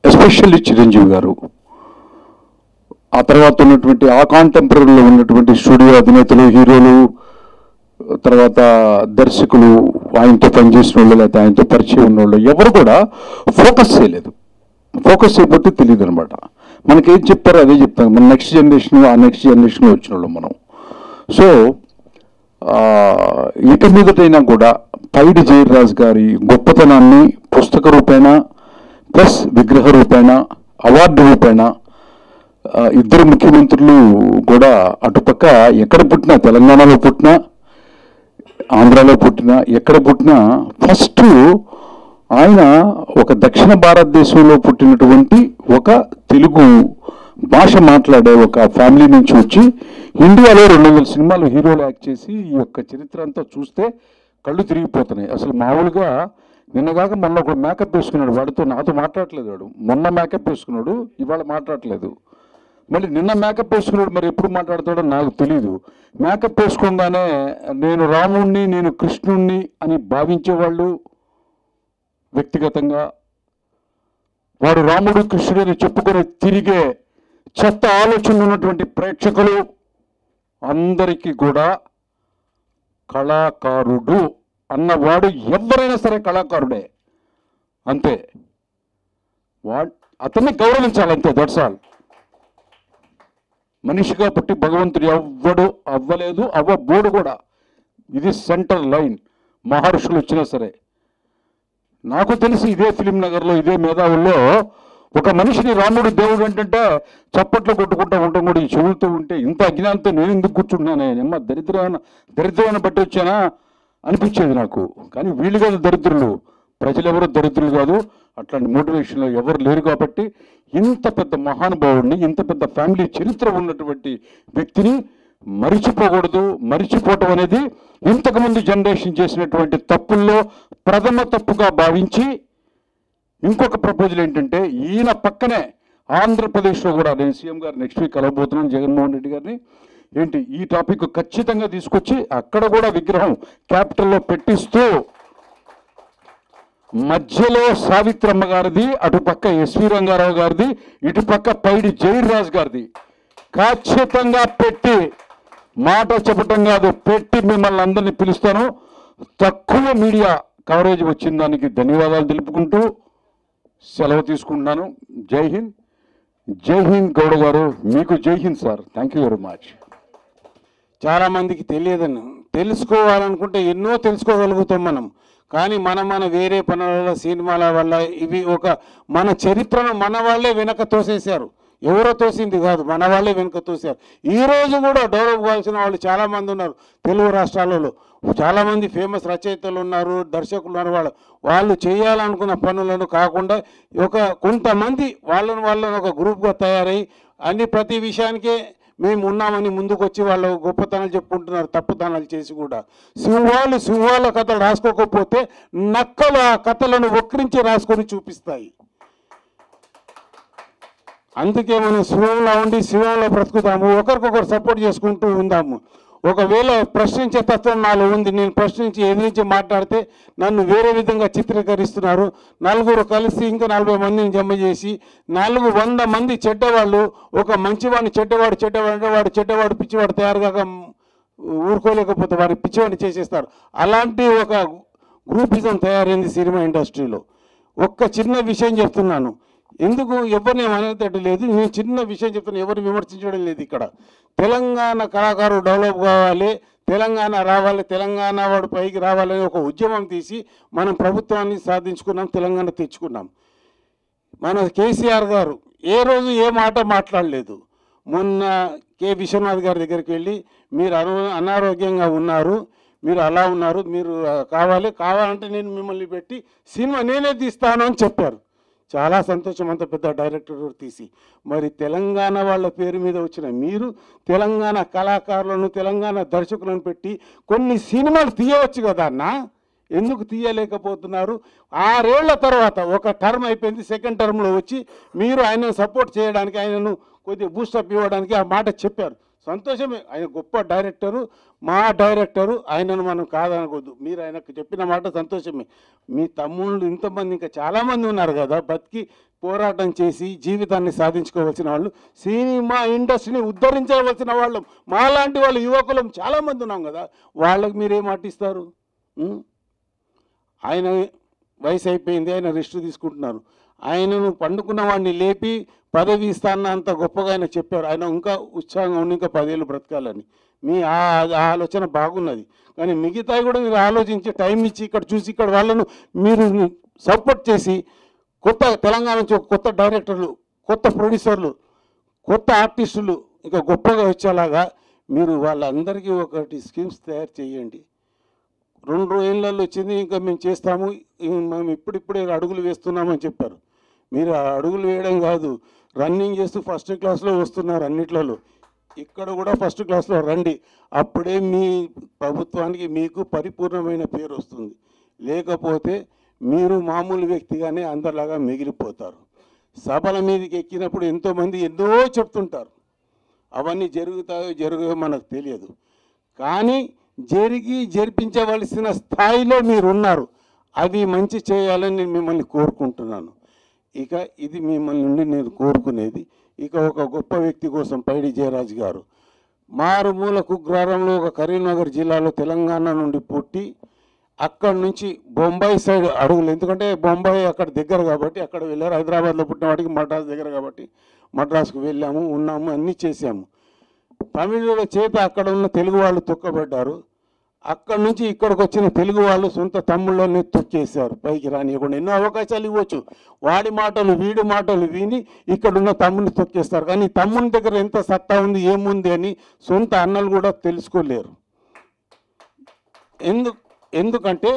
ఎస్పెషల్లీ చిరంజీవి గారు, ఆ తర్వాత ఉన్నటువంటి ఆ కాంటెంపరీలో ఉన్నటువంటి స్టూడియో అధినేతలు, హీరోలు, తర్వాత దర్శకులు, ఆయనతో పనిచేసిన వాళ్ళు లేకపోతే ఆయనతో పరిచయం ఉన్నవాళ్ళు ఎవరు కూడా ఫోకస్ చేయలేదు. ఫోకస్ చేయకపోతే తెలియదు అనమాట. మనకేం చెప్పారో అదే చెప్తాం. మన నెక్స్ట్ జనరేషన్, ఆ నెక్స్ట్ జనరేషన్లో వచ్చిన వాళ్ళు మనం. సో ఇక మీదటైనా కూడా పైడి జయరాజ్ గారి గొప్పతనాన్ని పుస్తక రూపేణ ప్లస్ విగ్రహ రూపేణ అవార్డు రూపేణ ఇద్దరు ముఖ్యమంత్రులు కూడా అటుపక్క ఎక్కడ పుట్టినా, తెలంగాణలో పుట్టినా, ఆంధ్రాలో పుట్టినా, ఎక్కడ పుట్టినా ఫస్ట్ ఆయన ఒక దక్షిణ భారతదేశంలో పుట్టినటువంటి ఒక తెలుగు భాష మాట్లాడే ఒక ఫ్యామిలీ నుంచి వచ్చి ఇండియాలో 200 సినిమాలు హీరోలు యాక్ట్ చేసి ఈ యొక్క చరిత్ర అంతా చూస్తే కళ్ళు తిరిగిపోతున్నాయి. అసలు మామూలుగా నిన్నగాక మొన్న ఒక మేకప్ వేసుకున్నాడు, వాడితో నాతో మాట్లాడలేదు. వాడు మొన్న మేకప్ వేసుకున్నాడు, ఇవాళ మాట్లాడలేదు. మళ్ళీ నిన్న మేకప్ వేసుకున్నాడు, మరి ఎప్పుడు మాట్లాడతాడో నాకు తెలియదు. మేకప్ వేసుకోగానే నేను రాముణ్ణి, నేను కృష్ణుణ్ణి అని భావించేవాళ్ళు వ్యక్తిగతంగా, వాడు రాముడు కృష్ణుడు అని చెప్పుకొని తిరిగే చెత్త ఆలోచన ఉన్నటువంటి ప్రేక్షకులు అందరికీ కూడా కళాకారుడు అన్నవాడు ఎవరైనా సరే కళాకారుడే, అంతే. అతన్ని గౌరవించాలంతే, దట్స్ ఆల్. మనిషిగా పుట్టి భగవంతుడు ఎవ్వడు అవ్వలేదు, అవ్వబోడు కూడా. ఇది సెంటర్ లైన్. మహర్షులు వచ్చినా సరే. నాకు తెలిసి ఇదే ఫిలిం నగర్లో, ఇదే మేధావుల్లో ఒక మనిషిని రాముడు దేవుడు అంటే చప్పట్లు కొట్టుకుంటూ ఉంటాం కూడా ఈ చెవులతో ఉంటే ఇంత అజ్ఞానంతో నేను ఎందుకు కూర్చుంటున్నానే, అమ్మ దరిద్రమైన బట్టి వచ్చానా అనిపించేది నాకు. కానీ వీళ్ళు కాదు దరిద్రులు, ప్రజలు ఎవరు దరిద్రులు కాదు. అట్లాంటి మోటివేషన్లో ఎవరు లేరు కాబట్టి ఇంత పెద్ద మహానుభావుడిని, ఇంత పెద్ద ఫ్యామిలీ చరిత్ర ఉన్నటువంటి వ్యక్తిని మరిచిపోకూడదు. మరిచిపోవటం అనేది ఇంతకుముందు జనరేషన్ చేసినటువంటి తప్పుల్లో ప్రథమ తప్పుగా భావించి ఇంకొక ప్రపోజల్ ఏంటంటే ఈయన పక్కనే ఆంధ్రప్రదేశ్లో కూడా నేను సీఎం గారు నెక్స్ట్ వీక్ కలవబోతున్నాను జగన్మోహన్ రెడ్డి గారిని. ఏంటి ఈ టాపిక్ ఖచ్చితంగా తీసుకొచ్చి అక్కడ కూడా విగ్రహం క్యాపిటల్లో పెట్టిస్తూ మధ్యలో సావిత్రమ్మ గారిది, అటుపక్క ఎస్వి రంగారావు గారిది, ఇటుపక్క పైడి జైరాజ్ గారిది ఖచ్చితంగా పెట్టి, మాట చెప్పటం కాదు పెట్టి మిమ్మల్ని అందరినీ పిలుస్తాను. తక్కువ మీడియా కవరేజ్ వచ్చిన దానికి ధన్యవాదాలు తెలుపుకుంటూ సెలవు తీసుకుంటున్నాను. జై హింద్. జై హింద్ గౌడ గారు, మీకు జై Hind sir. Thank you very much. చాలామందికి తెలియదని తెలుసుకోవాలనుకుంటే ఎన్నో తెలుసుకోగలుగుతాం మనం. కానీ మన వేరే పనుల వల్ల, సినిమాల వల్ల ఇవి ఒక మన చరిత్రను మన వాళ్ళే వెనక తోసేశారు. ఎవరో తోసింది కాదు, మన వాళ్ళే వెనుక తోసారు. ఈరోజు కూడా డెవలప్ కావాల్సిన వాళ్ళు చాలామంది ఉన్నారు. తెలుగు రాష్ట్రాలలో చాలామంది ఫేమస్ రచయితలు ఉన్నారు, దర్శకులు ఉన్నారు. వాళ్ళు చేయాలనుకున్న పనులను కాకుండా కొంతమంది వాళ్ళని ఒక గ్రూప్గా తయారై ప్రతి విషయానికే మేము ఉన్నామని ముందుకు వచ్చి వాళ్ళు గొప్పతనాలు చెప్పుకుంటున్నారు, తప్పుతనాలు చేసి కూడా. సింహాల కథలు రాసుకోకపోతే నక్కలు ఆ కథలను వక్రించి రాసుకొని చూపిస్తాయి. అందుకే మనం శివంలో ఉండి శివంలో బ్రతుకుతాము, ఒకరికొకరు సపోర్ట్ చేసుకుంటూ ఉందాము. ఒకవేళ ప్రశ్నించే తత్వం నాలో ఉంది, నేను ప్రశ్నించి ఎదిరించి మాట్లాడితే నన్ను వేరే విధంగా చిత్రీకరిస్తున్నారు. నలుగురు కలిసి ఇంకా 40 మందిని జమ చేసి 400 మంది చెడ్డవాళ్ళు ఒక మంచివాడిని చెడ్డవాడు పిచ్చివాడు తయారుగా ఊరుకోలేకపోతే వాడిని పిచ్చివాడిని చేసేస్తారు. అలాంటి ఒక గ్రూపిజం తయారైంది సినిమా ఇండస్ట్రీలో. ఒక్క చిన్న విషయం చెప్తున్నాను, ఎందుకు ఎవరిని అనేటట్టు లేదు, నేను చిన్న విషయం చెప్తాను, ఎవరు విమర్శించడం లేదు. ఇక్కడ తెలంగాణ కళాకారుడు డెవలప్ కావాలి, తెలంగాణ రావాలి, తెలంగాణ వాడు పైకి రావాలని ఒక ఉద్యమం తీసి మనం ప్రభుత్వాన్ని సాధించుకున్నాం, తెలంగాణ తెచ్చుకున్నాం. మన కేసీఆర్ గారు ఏ రోజు ఏ మాట మాట్లాడలేదు. మొన్న కె విశ్వనాథ్ గారి దగ్గరికి వెళ్ళి మీరు అనారోగ్యంగా ఉన్నారు, మీరు అలా ఉన్నారు, మీరు కావాలంటే నేను మిమ్మల్ని పెట్టి సినిమా నేనే తీస్తాను అని చెప్పారు. చాలా సంతోషం, అంత పెద్ద డైరెక్టర్ తీసి. మరి తెలంగాణ వాళ్ళ పేరు మీద వచ్చిన మీరు తెలంగాణ కళాకారులను, తెలంగాణ దర్శకులను పెట్టి కొన్ని సినిమాలు తీయవచ్చు కదా అన్న, ఎందుకు తీయలేకపోతున్నారు? 6 ఏళ్ల తర్వాత ఒక టర్మ్ అయిపోయింది, సెకండ్ టర్మ్లో వచ్చి మీరు ఆయనను సపోర్ట్ చేయడానికి, ఆయనను కొద్దిగా బూస్టప్ ఇవ్వడానికి ఆ మాట చెప్పారు. సంతోషమే, ఆయన గొప్ప డైరెక్టరు, మా డైరెక్టరు, ఆయనను మనం కాదనకూడదు. మీరు ఆయనకు చెప్పిన మాట సంతోషమే. మీ తమ్ముళ్ళు ఇంతమంది ఇంకా చాలామంది ఉన్నారు కదా, బతికి పోరాటం చేసి జీవితాన్ని సాధించుకోవాల్సిన వాళ్ళు, సినిమా ఇండస్ట్రీని ఉద్ధరించవలసిన వాళ్ళు, మాలాంటి వాళ్ళు యువకులం చాలామంది ఉన్నాం కదా, వాళ్ళకి మీరేం మాటిస్తారు? ఆయన వయసు అయిపోయింది, ఆయన రెస్ట్ తీసుకుంటున్నారు. ఆయనను పండుకున్న వాడిని లేపి పదవి ఇస్తాన్న అంత గొప్పగా ఆయన చెప్పారు. ఆయన ఇంకా ఉత్సాహంగా ఉండి ఇంకా 10 ఏళ్ళు బ్రతకాలని. మీ ఆలోచన బాగున్నది, కానీ మిగతాయి కూడా మీరు ఆలోచించి టైం ఇచ్చి ఇక్కడ చూసి ఇక్కడ వాళ్ళను మీరు సపోర్ట్ చేసి తెలంగాణ నుంచి కొత్త డైరెక్టర్లు, కొత్త ప్రొడ్యూసర్లు, కొత్త ఆర్టిస్టులు ఇంకా గొప్పగా వచ్చేలాగా మీరు వాళ్ళందరికీ ఒకటి స్కీమ్స్ తయారు చేయండి. 2 ఏళ్ళల్లో వచ్చింది, ఇంకా మేము చేస్తాము, మేము ఇప్పుడిప్పుడే అడుగులు వేస్తున్నామని చెప్పారు. మీరు అడుగులు వేయడం కాదు, రన్నింగ్ చేస్తూ ఫస్ట్ క్లాస్లో వస్తున్నారు అన్నిట్లలో. ఇక్కడ కూడా ఫస్ట్ క్లాస్లో రండి, అప్పుడే మీ ప్రభుత్వానికి మీకు పరిపూర్ణమైన పేరు వస్తుంది. లేకపోతే మీరు మామూలు వ్యక్తిగానే అందరిలాగా మిగిలిపోతారు. సభల మీదకి ఎక్కినప్పుడు ఎంతోమంది ఎన్నో చెప్తుంటారు, అవన్నీ జరుగుతాయో మనకు తెలియదు. కానీ జరిపించవలసిన స్థాయిలో మీరున్నారు, అవి మంచి చేయాలని నేను మిమ్మల్ని కోరుకుంటున్నాను. ఇక ఇది మిమ్మల్ని నుండి నేను కోరుకునేది. ఇక ఒక గొప్ప వ్యక్తి కోసం పైడి జయరాజ్ గారు మారుమూల కుగ్రామంలో ఒక కరీంనగర్ జిల్లాలో తెలంగాణ నుండి పుట్టి అక్కడి నుంచి బొంబాయి సైడ్ అడుగులు, ఎందుకంటే బొంబాయి అక్కడ దగ్గర కాబట్టి అక్కడ వెళ్ళారు. హైదరాబాద్లో పుట్టిన వాటికి మద్రాసు దగ్గర కాబట్టి మద్రాసుకు వెళ్ళాము, ఉన్నాము, అన్నీ చేసాము. తమిళుల చేత అక్కడ ఉన్న తెలుగు వాళ్ళు తొక్కబడ్డారు. అక్కడి నుంచి ఇక్కడికి వచ్చిన తెలుగు వాళ్ళు సొంత తమ్ముళ్ళని తొక్కేశారు, పైకి రానియకుండా. ఎన్నో అవకాశాలు ఇవ్వచ్చు, వాడి మాటలు వీడి మాటలు విని ఇక్కడున్న తమ్ముని తొక్కేస్తారు. కానీ తమ్ముని దగ్గర ఎంత సత్తా ఉంది, ఏముంది అని సొంత అన్నలు కూడా తెలుసుకోలేరు. ఎందుకంటే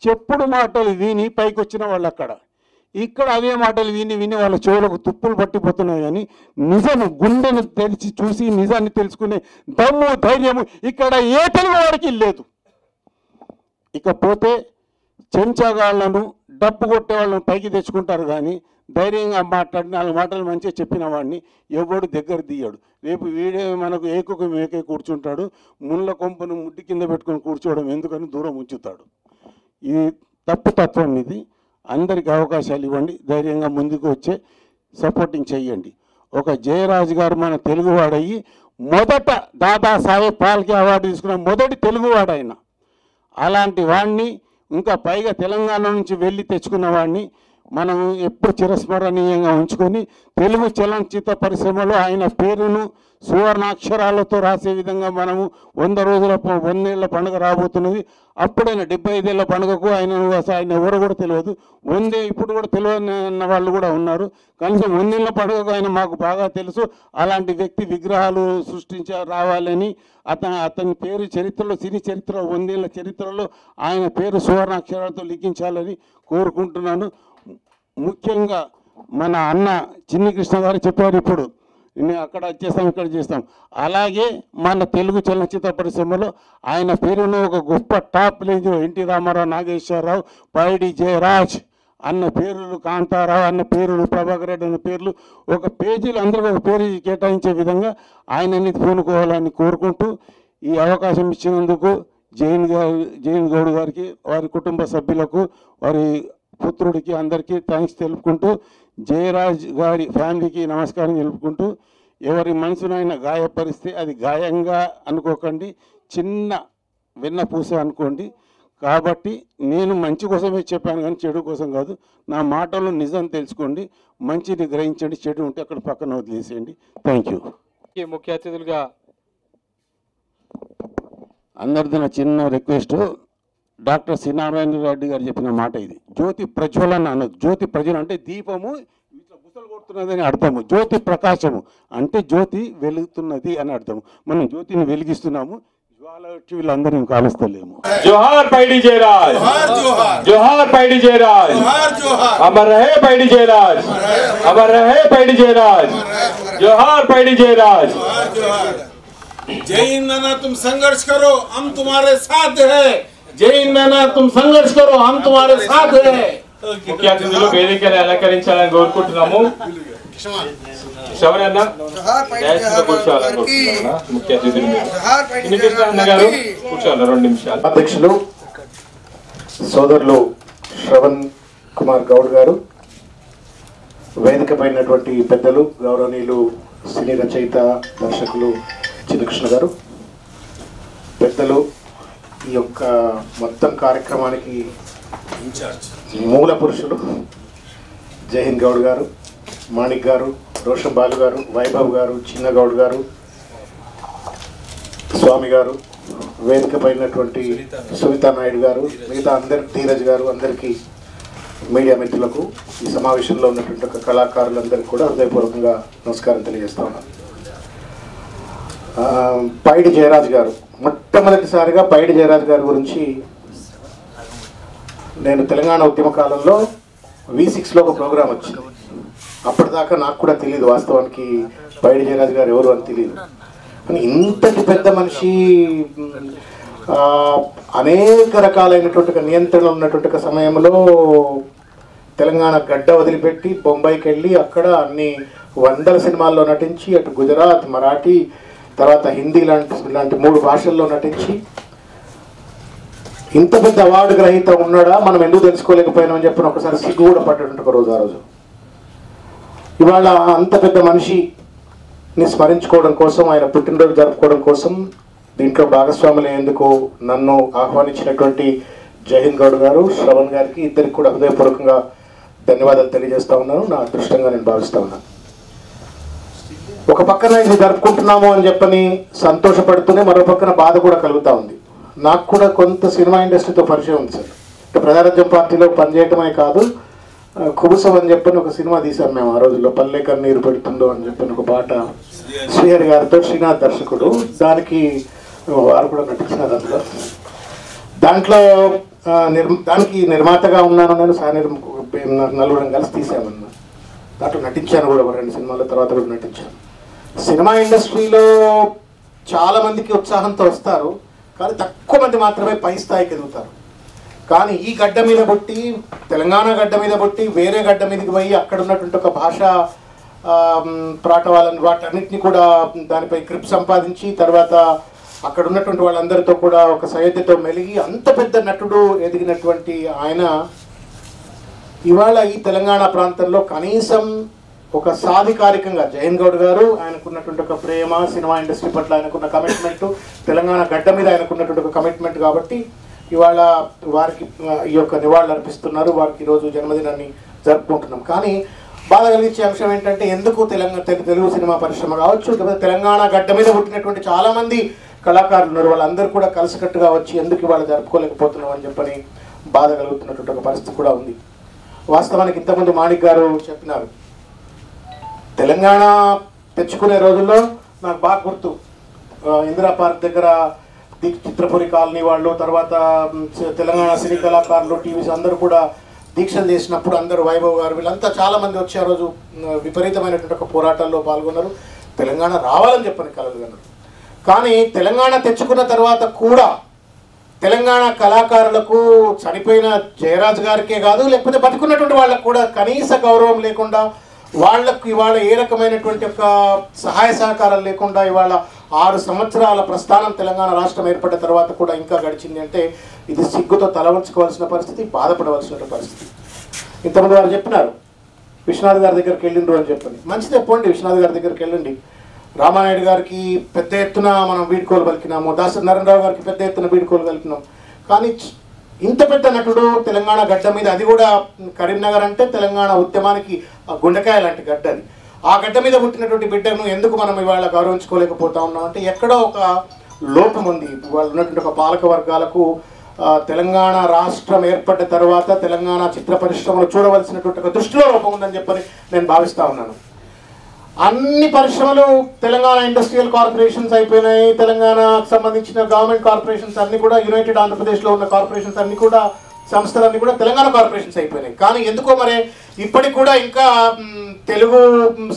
చెప్పుడు మాటలు విని పైకి వచ్చిన వాళ్ళు అక్కడ, ఇక్కడ అవే మాటలు విని వాళ్ళ చెవులకు తుప్పులు పట్టిపోతున్నాయి. కానీ నిజం గుండెను తెరిచి చూసి నిజాన్ని తెలుసుకునే దమ్ము, ధైర్యము ఇక్కడ ఏ తెలుగు వాడికి లేదు. ఇకపోతే చెంచాగాళ్లను, డప్పు కొట్టే వాళ్ళను పైకి తెచ్చుకుంటారు, కానీ ధైర్యంగా మాట్లాడి 4 మాటలు మంచిగా చెప్పిన వాడిని ఎవడు దగ్గర తీయడు. రేపు వీడే మనకు ఏకొక మేకే కూర్చుంటాడు, ముళ్ళ కొంపను ముడ్డి కింద పెట్టుకొని కూర్చోవడం ఎందుకని దూరం ఉంచుతాడు. ఇది తప్పు తత్వం. ఇది అందరికీ అవకాశాలు ఇవ్వండి, ధైర్యంగా ముందుకు వచ్చే సపోర్టింగ్ చెయ్యండి. ఒక జయరాజు గారు మన తెలుగువాడయ్యి మొదట దాదాసాహెబ్ ఫాల్కే అవార్డు తీసుకున్న మొదటి తెలుగువాడు ఆయన. అలాంటి వాడిని ఇంకా పైగా తెలంగాణ నుంచి వెళ్ళి తెచ్చుకున్న వాడిని మనం ఎప్పుడు చిరస్మరణీయంగా ఉంచుకొని తెలుగు చలనచిత్ర పరిశ్రమలో ఆయన పేరును సువర్ణాక్షరాలతో రాసే విధంగా మనము 100 ఏళ్ల పండుగ రాబోతున్నది. అప్పుడైనా 75 ఏళ్ల పండుగకు ఆయన ఎవరు కూడా తెలియదు, ఇప్పుడు కూడా తెలియని వాళ్ళు కూడా ఉన్నారు. కనీసం 100 ఏళ్ల పండుగకు ఆయన మాకు బాగా తెలుసు. అలాంటి వ్యక్తి విగ్రహాలు రావాలని అతని పేరు చరిత్రలో, సినీ చరిత్రలో, 100 ఏళ్ల చరిత్రలో ఆయన పేరు సువర్ణాక్షరాలతో లిఖించాలని కోరుకుంటున్నాను. ముఖ్యంగా మన అన్న చిన్ని కృష్ణ గారు చెప్పారు, ఇప్పుడు అక్కడ చేస్తాం ఇక్కడ చేస్తాం. అలాగే మన తెలుగు చలనచిత్ర పరిశ్రమలో ఆయన పేరును ఒక గొప్ప top range NT Ramarao, Nageswararao, Paidi Jayaraj అన్న పేర్లు, కాంతారావు అన్న పేర్లు, ప్రభాకర్ రెడ్డి అన్న పేర్లు ఒక పేజీలు అందరికీ ఒక పేరు కేటాయించే విధంగా ఆయనని పూనుకోవాలని కోరుకుంటూ ఈ అవకాశం ఇచ్చినందుకు జైన్ గౌడ్ గారికి, వారి కుటుంబ సభ్యులకు, వారి పుత్రుడికి అందరికీ థ్యాంక్స్ తెలుపుకుంటూ, జయరాజ్ గారి ఫ్యామిలీకి నమస్కారం తెలుపుకుంటూ, ఎవరి మనసునైనా గాయపరిస్తే అది గాయంగా అనుకోకండి, చిన్న వెన్నపూస అనుకోండి. కాబట్టి నేను మంచి కోసమే చెప్పాను కానీ చెడు కోసం కాదు. నా మాటల్లో నిజం తెలుసుకోండి, మంచిని గ్రహించండి, చెడు ఉంటే అక్కడ పక్కన వదిలేసేయండి. Thank you. ముఖ్య అతిథులుగా అందరిది నా చిన్న request, doctor C Narayana Reddy garu చెప్పిన మాట ఇది. జ్యోతి ప్రజ్వలన అన్నది. జ్యోతి ప్రజ్వలన అంటే దీపము ఇట్లా బుసలు కొడుతున్నది అని అర్థము. జ్యోతి ప్రకాశము అంటే జ్యోతి వెలుగుతున్నది అని అర్థము. మనం జ్యోతిని వెలిగిస్తున్నాము, జ్వాల వచ్చి వీళ్ళందరినీ కాలుస్తలేము. జోహార్ పైడి జయరాజ్, జోహార్ పైడి జయరాజ్, అమర్ రహే పైడి జయరాజ్, అమర్ రహే పైడి జయరాజ్, జోహార్ పైడి జయరాజ్. जय हिंद नाना, तुम संघर्ष करो, हम तुम्हारे साथ हैं. జై నానా, తుమ్ సంఘర్ష్ కరో, హమ్ తుమ్హారే సాథ్ హై. ముఖ్య అతిథులు వేదికను అలంకరించాలని కోరుకుంటున్నాము. శ్రవణ్ కూర్చోవాలని కోరుకుంటున్నా. ముఖ్య అతిథులు చిన్నకృష్ణ గారు కూర్చోవాలి 2 నిమిషాలు. అధ్యక్షులు సోదరులు శ్రవణ్ కుమార్ గౌడ్ గారు, వేదిక పైనటువంటి పెద్దలు, గౌరవనీయులు సినీ రచయిత దర్శకులు చిన్నకృష్ణ గారు, పెద్దలు, ఈ యొక్క మొత్తం కార్యక్రమానికి మూల పురుషులు జైన్ గౌడ్ గారు, మాణిక్ గారు, రోషన్ బాలు గారు, వైభవ్ గారు, చిన్న గౌడ్ గారు, స్వామి గారు, వేదిక పైనటువంటి సునీతా నాయుడు గారు, మిగతా ధీరజ్ గారు, అందరికీ మీడియా మిత్రులకు, ఈ సమావేశంలో ఉన్నటువంటి కళాకారులందరికీ కూడా హృదయపూర్వకంగా నమస్కారం తెలియజేస్తా ఉన్నాను. పైడి జయరాజ్ గారు, మొట్టమొదటిసారిగా పైడి జయరాజ్ గారి గురించి నేను తెలంగాణ ఉద్యమ కాలంలో V6లో ఒక ప్రోగ్రాం వచ్చింది. అప్పటిదాకా నాకు కూడా తెలియదు వాస్తవానికి పైడి జయరాజ్ గారు ఎవరు అని తెలియదు. కానీ ఇంతటి పెద్ద మనిషి, అనేక రకాలైనటువంటి నియంత్రణ ఉన్నటువంటి సమయంలో తెలంగాణ గడ్డ వదిలిపెట్టి బొంబాయికి వెళ్ళి అక్కడ అన్ని 100 సినిమాల్లో నటించి, అటు గుజరాత్, మరాఠీ, తర్వాత హిందీ లాంటి 3 భాషల్లో నటించి ఇంత పెద్ద అవార్డు గ్రహీత ఉన్నాడా, మనం ఎందుకు తెలుసుకోలేకపోయినామని చెప్పిన ఒకసారి సిగ్గు కూడా పడ్డటువంటి ఒక రోజు. ఆ రోజు ఇవాళ అంత పెద్ద మనిషిని స్మరించుకోవడం కోసం, ఆయన పుట్టినరోజు జరుపుకోవడం కోసం దీంట్లో భాగస్వాములయ్యేందుకు నన్ను ఆహ్వానించినటువంటి జైన్ గౌడ్ గారు, శ్రవణ్ గారికి, ఇద్దరికి కూడా హృదయపూర్వకంగా ధన్యవాదాలు తెలియజేస్తా ఉన్నాను. నా అదృష్టంగా నేను భావిస్తా ఉన్నాను. ఒక పక్కన ఇది జరుపుకుంటున్నాము అని చెప్పని సంతోషపడుతూనే మరో పక్కన బాధ కూడా కలుగుతూ ఉంది. నాకు కూడా కొంత సినిమా ఇండస్ట్రీతో పరిచయం ఉంది సార్. ప్రజారాజ్యం పార్టీలో పనిచేయటమే కాదు, కుబుసం అని చెప్పని ఒక సినిమా తీసాం మేము ఆ రోజుల్లో, పల్లె కన్నీరు పెడుతుందో అని చెప్పని ఒక పాట, శ్రీహరి గారితో, శ్రీనాథ్ దర్శకుడు, దానికి వారు కూడా నటించినారు. అందులో దానికి నిర్మాతగా ఉన్నాను నేను, నలుగురం కలిసి తీసామన్నా. దాంట్లో నటించాను కూడా, 2 సినిమాల తర్వాత కూడా నటించాను. సినిమా ఇండస్ట్రీలో చాలామందికి ఉత్సాహంతో వస్తారు, కానీ తక్కువ మంది మాత్రమే పై స్థాయికి ఎదుగుతారు. కానీ ఈ గడ్డ మీద పుట్టి, తెలంగాణ గడ్డ మీద పుట్టి వేరే గడ్డ మీదకి పోయి అక్కడ ఉన్నటువంటి ఒక భాష ప్రాటవాళ్ళని వాటన్నిటిని కూడా దానిపై గ్రిప్ సంపాదించి తర్వాత అక్కడ ఉన్నటువంటి వాళ్ళందరితో కూడా ఒక సయోధ్యతో మెలిగి అంత పెద్ద నటుడు ఎదిగినటువంటి ఆయన ఇవాళ ఈ తెలంగాణ ప్రాంతంలో కనీసం ఒక సాధికారికంగా జయన్ గౌడ్ గారు ఆయనకున్నటువంటి ఒక ప్రేమ, సినిమా ఇండస్ట్రీ పట్ల ఆయనకున్న కమిట్మెంట్, తెలంగాణ గడ్డ మీద ఆయనకున్నటువంటి ఒక కమిట్మెంట్ కాబట్టి ఇవాళ వారికి ఈ యొక్క నివాళులు అర్పిస్తున్నారు. వారికి ఈరోజు జన్మదినాన్ని జరుపుకుంటున్నాం. కానీ బాధ కలిగించే అంశం ఏంటంటే ఎందుకు తెలుగు సినిమా పరిశ్రమ కావచ్చు, లేకపోతే తెలంగాణ గడ్డ మీద పుట్టినటువంటి చాలామంది కళాకారులు ఉన్నారు, వాళ్ళందరూ కూడా కలిసికట్టుగా వచ్చి ఎందుకు ఇవాళ జరుపుకోలేకపోతున్నాం అని చెప్పని బాధ కలుగుతున్నటువంటి ఒక పరిస్థితి కూడా ఉంది. వాస్తవానికి ఇంతకుముందు మాణిక్ గారు చెప్పినారు, తెలంగాణ తెచ్చుకునే రోజుల్లో నాకు బాగా గుర్తు, ఇందిరా పార్క్ దగ్గర చిత్రపురి కాలనీ వాళ్ళు, తర్వాత తెలంగాణ సినీ కళాకారులు, టీవీస్ అందరూ కూడా దీక్షలు చేసినప్పుడు అందరూ వైభవ్ గారు వీళ్ళంతా చాలామంది వచ్చి ఆ రోజు విపరీతమైనటువంటి ఒక పోరాటాల్లో పాల్గొన్నారు. తెలంగాణ రావాలని చెప్పని కలలు కన్నారు. కానీ తెలంగాణ తెచ్చుకున్న తర్వాత కూడా తెలంగాణ కళాకారులకు చనిపోయిన జయరాజ్ గారికే కాదు, లేకపోతే బతుకున్నటువంటి వాళ్ళకు కూడా కనీస గౌరవం లేకుండా, వాళ్లకు ఇవాళ ఏ రకమైనటువంటి ఒక సహాయ సహకారాలు లేకుండా ఇవాళ 6 సంవత్సరాల ప్రస్థానం తెలంగాణ రాష్ట్రం ఏర్పడిన తర్వాత కూడా ఇంకా గడిచింది అంటే ఇది సిగ్గుతో తలవంచుకోవాల్సిన పరిస్థితి, బాధపడవలసిన పరిస్థితి. ఇంతమంది వారు చెప్పినారు విశ్వనాథ్ గారి దగ్గరికి వెళ్ళిండ్రు అని చెప్పండి. మంచిదే, పోండి విశ్వనాథ్ గారి దగ్గరికి వెళ్ళండి. రామానాయుడు గారికి పెద్ద ఎత్తున మనం వీడ్కోలు పలికినాము, దాసరి నారాయణరావు గారికి పెద్ద ఎత్తున వీడ్కోలు కలిపినాం. కానీ ఇంత పెద్ద నటుడు తెలంగాణ గడ్డ మీద, అది కూడా కరీంనగర్ అంటే తెలంగాణ ఉద్యమానికి గుండెకాయ లాంటి గడ్డ, అది ఆ గడ్డ మీద పుట్టినటువంటి బిడ్డను ఎందుకు మనం ఇవాళ గౌరవించుకోలేకపోతా ఉన్నాం అంటే ఎక్కడో ఒక లోపం ఉంది. వాళ్ళు ఉన్నటువంటి ఒక పాలక వర్గాలకు తెలంగాణ రాష్ట్రం ఏర్పడ్డ తర్వాత తెలంగాణ చిత్ర పరిశ్రమలు చూడవలసినటువంటి ఒక దృష్టిలో లోపం ఉందని చెప్పని నేను భావిస్తూ ఉన్నాను. అన్ని పరిశ్రమలు తెలంగాణ ఇండస్ట్రియల్ కార్పొరేషన్స్ అయిపోయినాయి, తెలంగాణకు సంబంధించిన గవర్నమెంట్ కార్పొరేషన్స్ అన్ని కూడా, యునైటెడ్ ఆంధ్రప్రదేశ్లో ఉన్న కార్పొరేషన్స్ అన్ని కూడా, సంస్థలన్నీ కూడా తెలంగాణ కార్పొరేషన్స్ అయిపోయినాయి. కానీ ఎందుకో మరి ఇప్పటికి కూడా ఇంకా తెలుగు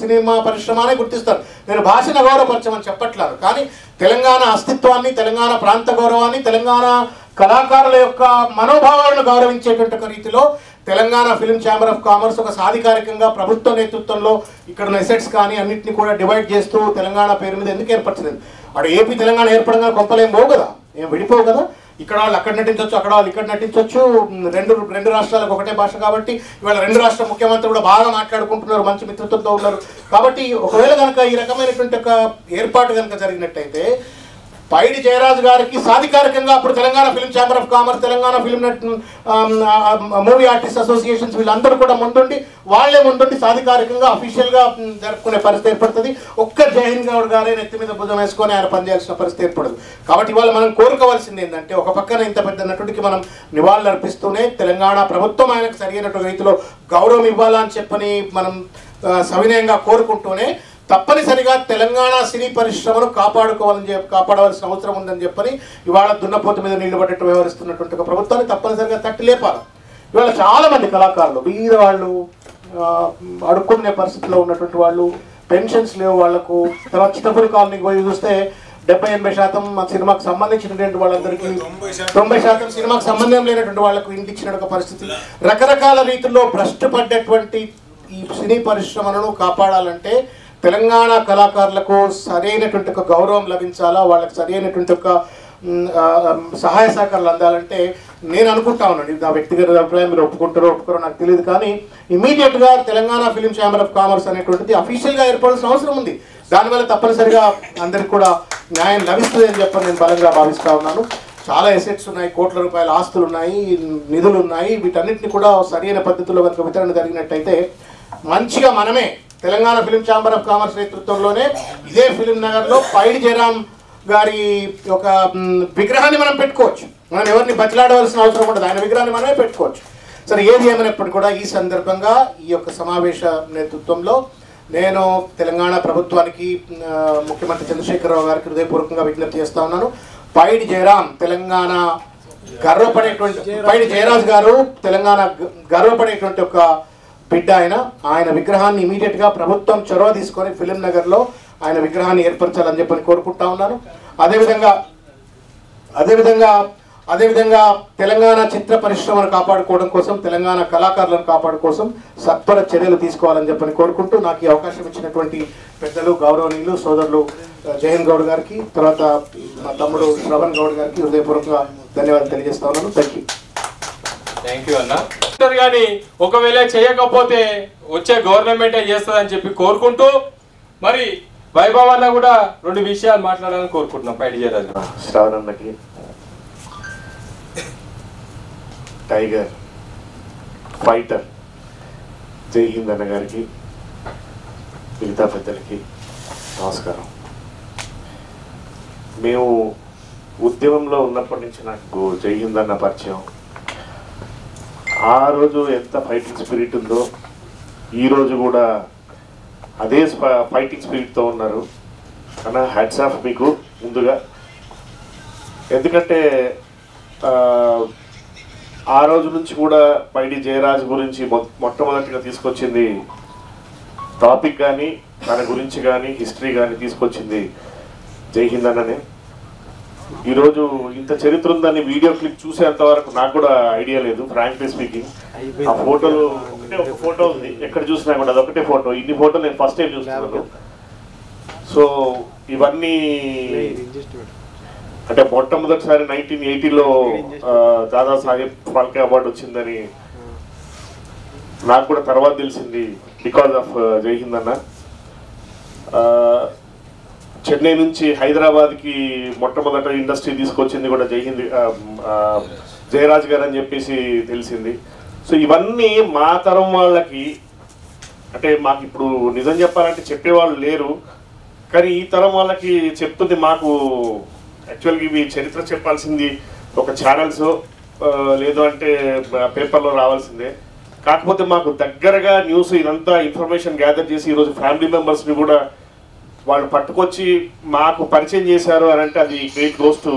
సినిమా పరిశ్రమనే గుర్తిస్తారు. నేను భాషను గౌరవపరచమని చెప్పట్లేదు, కానీ తెలంగాణ అస్తిత్వాన్ని, తెలంగాణ ప్రాంత గౌరవాన్ని, తెలంగాణ కళాకారుల యొక్క మనోభావాలను గౌరవించేటువంటి ఒక రీతిలో Telangana film chamber of commerce ఒక సాధికారికంగా ప్రభుత్వ నేతృత్వంలో ఇక్కడ ఉన్న ఎసెట్స్ కానీ అన్నింటినీ కూడా డివైడ్ చేస్తూ తెలంగాణ పేరు మీద ఎందుకు ఏర్పరచలేదు? అక్కడ ఏపీ తెలంగాణ ఏర్పడంగా కొంపలేం పోవు కదా, ఏం విడిపోవు కదా. ఇక్కడ వాళ్ళు అక్కడ నటించవచ్చు, అక్కడ వాళ్ళు ఇక్కడ నటించవచ్చు. రెండు రాష్ట్రాలకు ఒకటే భాష కాబట్టి ఇవాళ 2 రాష్ట్ర ముఖ్యమంత్రులు కూడా బాగా మాట్లాడుకుంటున్నారు, మంచి మిత్రత్వంతో ఉన్నారు. కాబట్టి ఒకవేళ కనుక ఈ రకమైనటువంటి ఒక ఏర్పాటు కనుక జరిగినట్టయితే పైడి జయరాజ్ గారికి సాధికారికంగా అప్పుడు Telangana film chamber of commerce, Telangana film movie artist associations వీళ్ళందరూ కూడా ముందుండి, వాళ్లే ముందుండి సాధికారికంగా అఫీషియల్గా జరుపుకునే పరిస్థితి ఏర్పడుతుంది. ఒక్క జయన్ గౌడ్ గారే నెత్తి మీద భుజం వేసుకొని ఆయన పనిచేయాల్సిన పరిస్థితి ఏర్పడదు. కాబట్టి ఇవాళ మనం కోరుకోవాల్సింది ఏంటంటే, ఒక పక్కన ఇంత పెద్ద నటుడికి మనం నివాళులు అర్పిస్తూనే తెలంగాణ ప్రభుత్వం ఆయనకు సరైనటువంటి రీతిలో గౌరవం ఇవ్వాలని చెప్పని మనం సవినయంగా కోరుకుంటూనే తప్పనిసరిగా తెలంగాణ సినీ పరిశ్రమను కాపాడవలసిన అవసరం ఉందని చెప్పని ఇవాళ దున్నపోతు మీద నీళ్లు పడ్డట్టు వ్యవహరిస్తున్నటువంటి ఒక ప్రభుత్వాన్ని తప్పనిసరిగా తట్టి లేపాలి. ఇవాళ చాలామంది కళాకారులు, వీర వాళ్ళు, అడుక్కునే పరిస్థితిలో ఉన్నటువంటి వాళ్ళు, పెన్షన్స్ లేవు వాళ్లకు, తర్వాత చిత్తపురి కాలనీకి పోయి చూస్తే 70-80% సినిమాకు సంబంధించినటువంటి వాళ్ళందరికీ, 90% సినిమాకు సంబంధం లేనటువంటి వాళ్లకు ఇంటి ఇచ్చిన ఒక పరిస్థితి. రకరకాల రీతుల్లో భ్రష్టు పడ్డటువంటి ఈ సినీ పరిశ్రమలను కాపాడాలంటే తెలంగాణ కళాకారులకు సరైనటువంటి ఒక గౌరవం లభించాలా, వాళ్ళకి సరైనటువంటి ఒక సహాయ సహకారాలు అందాలంటే నేను అనుకుంటా ఉన్నాను, నా వ్యక్తిగత అభిప్రాయం, మీరు ఒప్పుకోరో నాకు తెలియదు, కానీ ఇమీడియట్గా Telangana film chamber of commerce అనేటువంటిది అఫీషియల్గా ఏర్పడాల్సిన అవసరం ఉంది. దానివల్ల తప్పనిసరిగా అందరికి కూడా న్యాయం లభిస్తుంది అని చెప్పని నేను బలంగా భావిస్తూ ఉన్నాను. చాలా ఎసెట్స్ ఉన్నాయి, కోట్ల రూపాయల ఆస్తులు ఉన్నాయి, నిధులు ఉన్నాయి. వీటన్నిటిని కూడా సరైన పద్ధతిలో కనుక వితరణ జరిగినట్టయితే మంచిగా మనమే Telangana film chamber of commerce నేతృత్వంలోనే ఇదే ఫిల్మ్ నగర్లో పైడి జయరామ్ గారి ఒక విగ్రహాన్ని మనం పెట్టుకోవచ్చు. మనం ఎవరిని బతిలాడవలసిన అవసరం ఉండదు, ఆయన విగ్రహాన్ని మనమే పెట్టుకోవచ్చు. సరే, ఏది ఏమైనప్పటికీ కూడా ఈ సందర్భంగా ఈ యొక్క సమావేశ నేతృత్వంలో నేను తెలంగాణ ప్రభుత్వానికి, ముఖ్యమంత్రి చంద్రశేఖరరావు గారికి హృదయపూర్వకంగా విజ్ఞప్తి చేస్తా ఉన్నాను. పైడి జయరామ్ తెలంగాణ గర్వపడేటువంటి, పైడి జయరాజ్ గారు తెలంగాణ గర్వపడేటువంటి ఒక బిడ్డ. ఆయన విగ్రహాన్ని ఇమీడియట్గా ప్రభుత్వం చొరవ తీసుకొని ఫిల్మ్ నగర్లో ఆయన విగ్రహాన్ని ఏర్పరచాలని చెప్పని కోరుకుంటా ఉన్నాను. అదేవిధంగా అదేవిధంగా తెలంగాణ చిత్ర పరిశ్రమను కాపాడుకోవడం కోసం, తెలంగాణ కళాకారులను కాపాడుకోవడం కోసం సత్వర చర్యలు తీసుకోవాలని చెప్పని కోరుకుంటూ నాకు ఈ అవకాశం ఇచ్చినటువంటి పెద్దలు, గౌరవనీయులు, సోదరులు జయన్ గౌడ్ గారికి, తర్వాత మా తమ్ముడు శ్రవణ్ గౌడ్ గారికి హృదయపూర్వకంగా ధన్యవాదాలు తెలియజేస్తా ఉన్నాను. థ్యాంక్ యూ అన్న. కానీ ఒకవేళ చేయకపోతే వచ్చే గవర్నమెంటే చేస్తుందని చెప్పి కోరుకుంటూ మరి వైభవ్ అన్న కూడా 2 విషయాలు మాట్లాడాలని కోరుకుంటున్నాం. పైడి జయరాజ్ శ్రవణ్ అన్నకి, టైగర్ ఫైటర్ జై హింద్ అన్న గారికి, మిగతా పెద్దలకి నమస్కారం. మేము ఉద్యమంలో ఉన్నప్పటి నుంచి నాకు జై హింద్ అన్న పరిచయం. ఆ రోజు ఎంత ఫైటింగ్ స్పిరిట్ ఉందో ఈరోజు కూడా అదే ఫైటింగ్ స్పిరిట్తో ఉన్నారు అన్న. హ్యాట్స్ ఆఫ్ మీకు ముందుగా. ఎందుకంటే ఆ రోజు నుంచి కూడా పైడి జయరాజ్ గురించి మొట్టమొదటిగా తీసుకొచ్చింది టాపిక్ కానీ, తన గురించి కానీ, హిస్టరీ కానీ తీసుకొచ్చింది జై హింద్ అన్ననే. ఈరోజు ఇంత చరిత్ర ఉందని వీడియో క్లిప్ చూసేంత వరకు నాకు కూడా ఐడియా లేదు, ఫ్రాంక్లీ స్పీకింగ్. ఆ ఫోటోలు ఒకటే ఒక ఫోటో ఉంది, ఎక్కడ చూసినా కూడా అదొకటే ఫోటో. ఇన్ని ఫోటోలు నేను ఫస్ట్ టైం చూస్తున్నాను. సో ఇవన్నీ అంటే మొట్టమొదటిసారి 1980లో దాదాసాహెబ్ ఫాల్కే అవార్డు వచ్చిందని నాకు కూడా తర్వాత తెలిసింది, బికాజ్ ఆఫ్ జై హింద్ అన్న. చెన్నై నుంచి హైదరాబాద్కి మొట్టమొదట ఇండస్ట్రీ తీసుకొచ్చింది కూడా జై హింద్ జయరాజ్ గారు అని చెప్పేసి తెలిసింది. సో ఇవన్నీ మా తరం వాళ్ళకి, అంటే మాకు ఇప్పుడు నిజం చెప్పాలంటే చెప్పేవాళ్ళు లేరు, కానీ ఈ తరం వాళ్ళకి చెప్తుంది. మాకు యాక్చువల్గా ఇవి చరిత్ర చెప్పాల్సింది ఒక ఛానల్స్ లేదు అంటే పేపర్లో రావాల్సిందే. కాకపోతే మాకు దగ్గరగా న్యూస్ ఇదంతా ఇన్ఫర్మేషన్ గ్యాదర్ చేసి ఈరోజు ఫ్యామిలీ మెంబర్స్ని కూడా వాళ్ళు పట్టుకొచ్చి మాకు పరిచయం చేశారు అని అంటే అది గ్రేట్ క్లోజ్ టు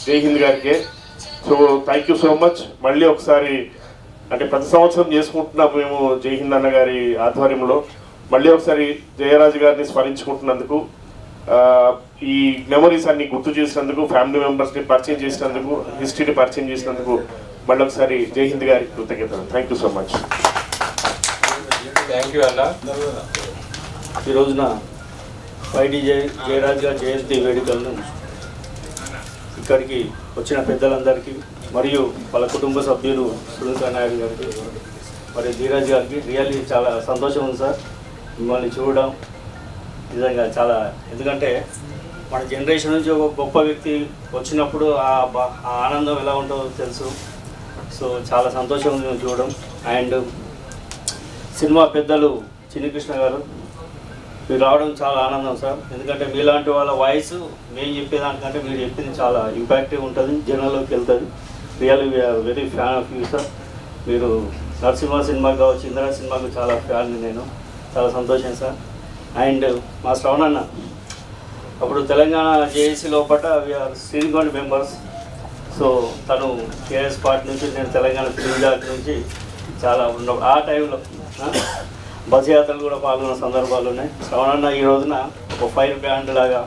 జై హింద్ గారికే. So thank you so much. మళ్ళీ ఒకసారి అంటే ప్రతి సంవత్సరం చేసుకుంటున్నాం మేము జై హింద్ అన్న గారి ఆధ్వర్యంలో. మళ్ళీ ఒకసారి జయరాజ్ గారిని స్మరించుకుంటున్నందుకు, ఈ మెమరీస్ అన్ని గుర్తు చేసినందుకు, ఫ్యామిలీ మెంబర్స్ని పరిచయం చేసినందుకు, హిస్టరీని పరిచయం చేసినందుకు మళ్ళీ ఒకసారి జై హింద్ గారికి కృతజ్ఞతలు. Thank you so much. Thank you అన్న. ఈ రోజున పైడి జయరాజ్ గారి జయంతి వేడుకలను ఇక్కడికి వచ్చిన పెద్దలందరికీ మరియు వాళ్ళ కుటుంబ సభ్యులు సునీత నాయుడు గారికి మరియు ధీరాజ్ గారికి రియల్లీ చాలా సంతోషం ఉంది సార్ మిమ్మల్ని చూడడం. నిజంగా చాలా, ఎందుకంటే మన జనరేషన్ నుంచి ఒక గొప్ప వ్యక్తి వచ్చినప్పుడు ఆ ఆనందం ఎలా ఉంటుందో తెలుసు. సో చాలా సంతోషం ఉంది మేము చూడడం. అండ్ సినిమా పెద్దలు చిన్ని కృష్ణ గారు మీరు రావడం చాలా ఆనందం సార్. ఎందుకంటే మీలాంటి వాళ్ళ వాయిస్ మేము చెప్పేదానికంటే మీరు చెప్పింది చాలా ఇంపాక్టివ్ ఉంటుంది, జనంలోకి వెళ్తుంది. Really we are very fan of you sir. మీరు నరసింహ సినిమాకి కావచ్చు, ఇందిరా సినిమాకు చాలా ఫ్యాన్ని నేను. చాలా సంతోషం సార్. అండ్ మా శ్రవణ్ అన్న అప్పుడు తెలంగాణ జేఏసీ లోపల వీఆర్ శ్రీనిగోండ్ మెంబర్స్. సో తను కేఎస్ పార్టీ నుంచి, నేను తెలంగాణ ఫిల్మ్ జాతి నుంచి చాలా ఉన్న ఆ టైంలో బస్ యాత్రలు కూడా పాల్గొన్న సందర్భాలు ఉన్నాయి. శ్రవణన్న ఈ రోజున ఒక ఫైర్ బ్యాండ్ లాగా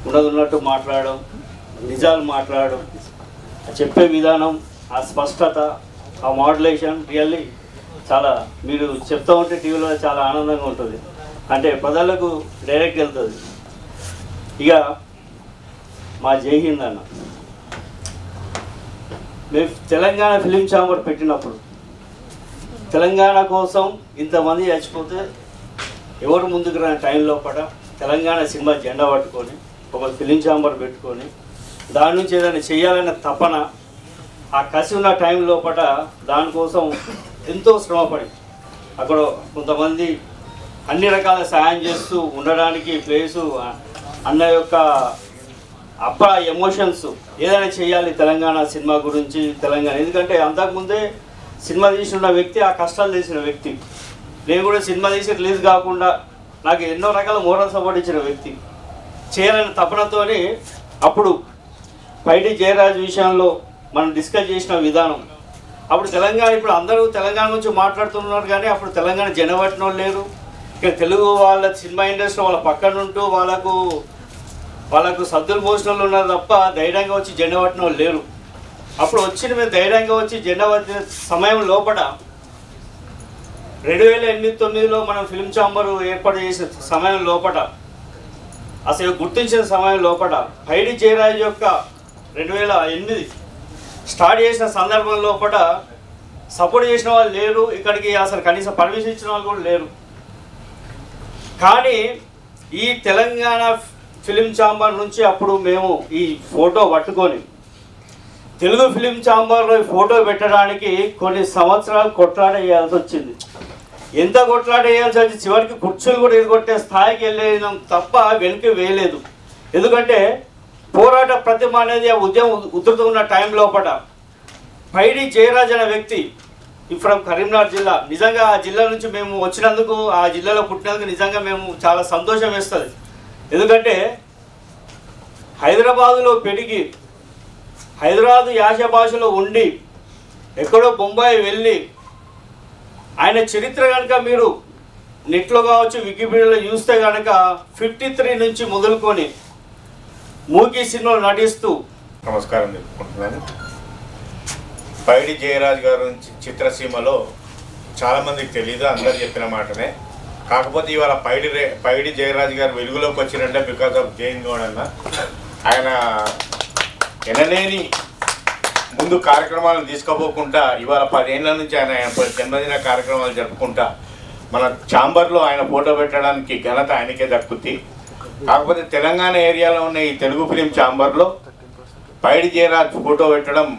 ఉన్నట్టు మాట్లాడడం, నిజాలు మాట్లాడడం, చెప్పే విధానం, ఆ స్పష్టత, ఆ మాడ్యులేషన్ రియల్లీ చాలా మీరు చెప్తూ ఉంటే టీవీలో చాలా ఆనందంగా ఉంటుంది. అంటే ప్రజలకు డైరెక్ట్ వెళ్తుంది. ఇక మా జై హింద్ అన్న మేము తెలంగాణ ఫిలిం ఛాంబర్ పెట్టినప్పుడు తెలంగాణ కోసం ఇంతమంది చచ్చిపోతే ఎవరు ముందుకు రాని టైంలో తెలంగాణ సినిమా జెండా పట్టుకొని ఒక ఫిలిం ఛాంబర్ పెట్టుకొని దాని నుంచి ఏదైనా చేయాలనే తపన, ఆ కసి ఉన్న టైం లోపల దానికోసం ఎంతో శ్రమపడి అక్కడ కొంతమంది అన్ని రకాల సహాయం చేస్తూ ఉండడానికి ప్లేసు అన్న యొక్క ఎమోషన్స్ ఏదైనా చేయాలి తెలంగాణ సినిమా గురించి. తెలంగాణ ఎందుకంటే అంతకుముందే సినిమా తీసిన వ్యక్తి, ఆ కష్టాలు తీసిన వ్యక్తి. నేను కూడా సినిమా తీసి రిలీజ్ కాకుండా నాకు ఎన్నో రకాల మోరల్ సపోర్ట్ ఇచ్చిన వ్యక్తి. చేయాలని తపనతోని అప్పుడు పైడి జయరాజ్ విషయంలో మనం డిస్కస్ చేసిన విధానం, అప్పుడు తెలంగాణ, ఇప్పుడు అందరూ తెలంగాణ గురించి మాట్లాడుతున్నారు కానీ అప్పుడు తెలంగాణ జనవట్టిన వాళ్ళు లేరు. ఇక్కడ తెలుగు వాళ్ళ సినిమా ఇండస్ట్రీ వాళ్ళ పక్కన ఉంటూ వాళ్ళకు సద్దులు పోసిన వాళ్ళు ఉన్నారు తప్ప ధైర్యంగా వచ్చి జెండా పట్టిన వాళ్ళు లేరు. అప్పుడు వచ్చి మేము ధైర్యంగా వచ్చి జెండా వచ్చిన సమయం లోపల 2008-9లో మనం ఫిల్మ్ ఛాంబర్ ఏర్పాటు చేసిన సమయం లోపల అసలు గుర్తించిన సమయం లోపల పైడి జయరాజ్ యొక్క 2008 స్టార్ట్ చేసిన సందర్భం లోపల సపోర్ట్ చేసిన వాళ్ళు లేరు, ఇక్కడికి అసలు కనీసం పర్మిషన్ ఇచ్చిన వాళ్ళు కూడా లేరు. కానీ ఈ తెలంగాణ ఫిలిం ఛాంబర్ నుంచి అప్పుడు మేము ఈ ఫోటో పట్టుకొని తెలుగు ఫిలిం ఛాంబర్లో ఈ ఫోటో పెట్టడానికి కొన్ని సంవత్సరాలు కొట్లాట చేయాల్సి వచ్చింది. ఎంత కొట్లాట చేయాల్సి వచ్చి చివరికి కుర్చీలు కూడా ఎదుగొట్టే స్థాయికి వెళ్ళేదాం తప్ప వెనక్కి వేయలేదు. ఎందుకంటే పోరాట ప్రతిమ అనేది ఆ ఉద్యమం ఉధృతమైన టైం లోపల పైడి జయరాజ్ అనే వ్యక్తి ఫ్రమ్ కరీంనగర్ జిల్లా, నిజంగా ఆ జిల్లా నుంచి మేము వచ్చినందుకు, ఆ జిల్లాలో పుట్టినందుకు నిజంగా మేము చాలా సంతోషం వేస్తుంది. ఎందుకంటే హైదరాబాదులో పెరిగి హైదరాబాదు యాస భాషలో ఉండి ఎక్కడో బొంబాయి వెళ్ళి ఆయన చరిత్ర కనుక మీరు నెట్లో కావచ్చు వికీపీడియాలో చూస్తే కనుక 53 నుంచి మొదలుకొని మూకీ సినిమాలు నటిస్తూ. నమస్కారం చెప్పుకుంటున్నాను. పైడి జయరాజ్ గారు చిత్రసీమలో చాలామందికి తెలియదు, అందరు చెప్పిన మాటనే. కాకపోతే ఇవాళ పైడి జయరాజ్ గారు వెలుగులోకి వచ్చిరంటే బికాస్ ఆఫ్ జైన్ గౌడ్ అన్న. ఆయన ఎనలేని ముందు కార్యక్రమాలను తీసుకోపోకుండా ఇవాళ 10 ఏళ్ళ నుంచి ఆయన జన్మదిన కార్యక్రమాలు జరుపుకుంటా మన ఛాంబర్లో ఆయన ఫోటో పెట్టడానికి ఘనత ఆయనకే దక్కుద్ది. కాకపోతే తెలంగాణ ఏరియాలో ఉన్న ఈ తెలుగు ఫిలిం ఛాంబర్లో పైడి జయరాజ్ ఫోటో పెట్టడం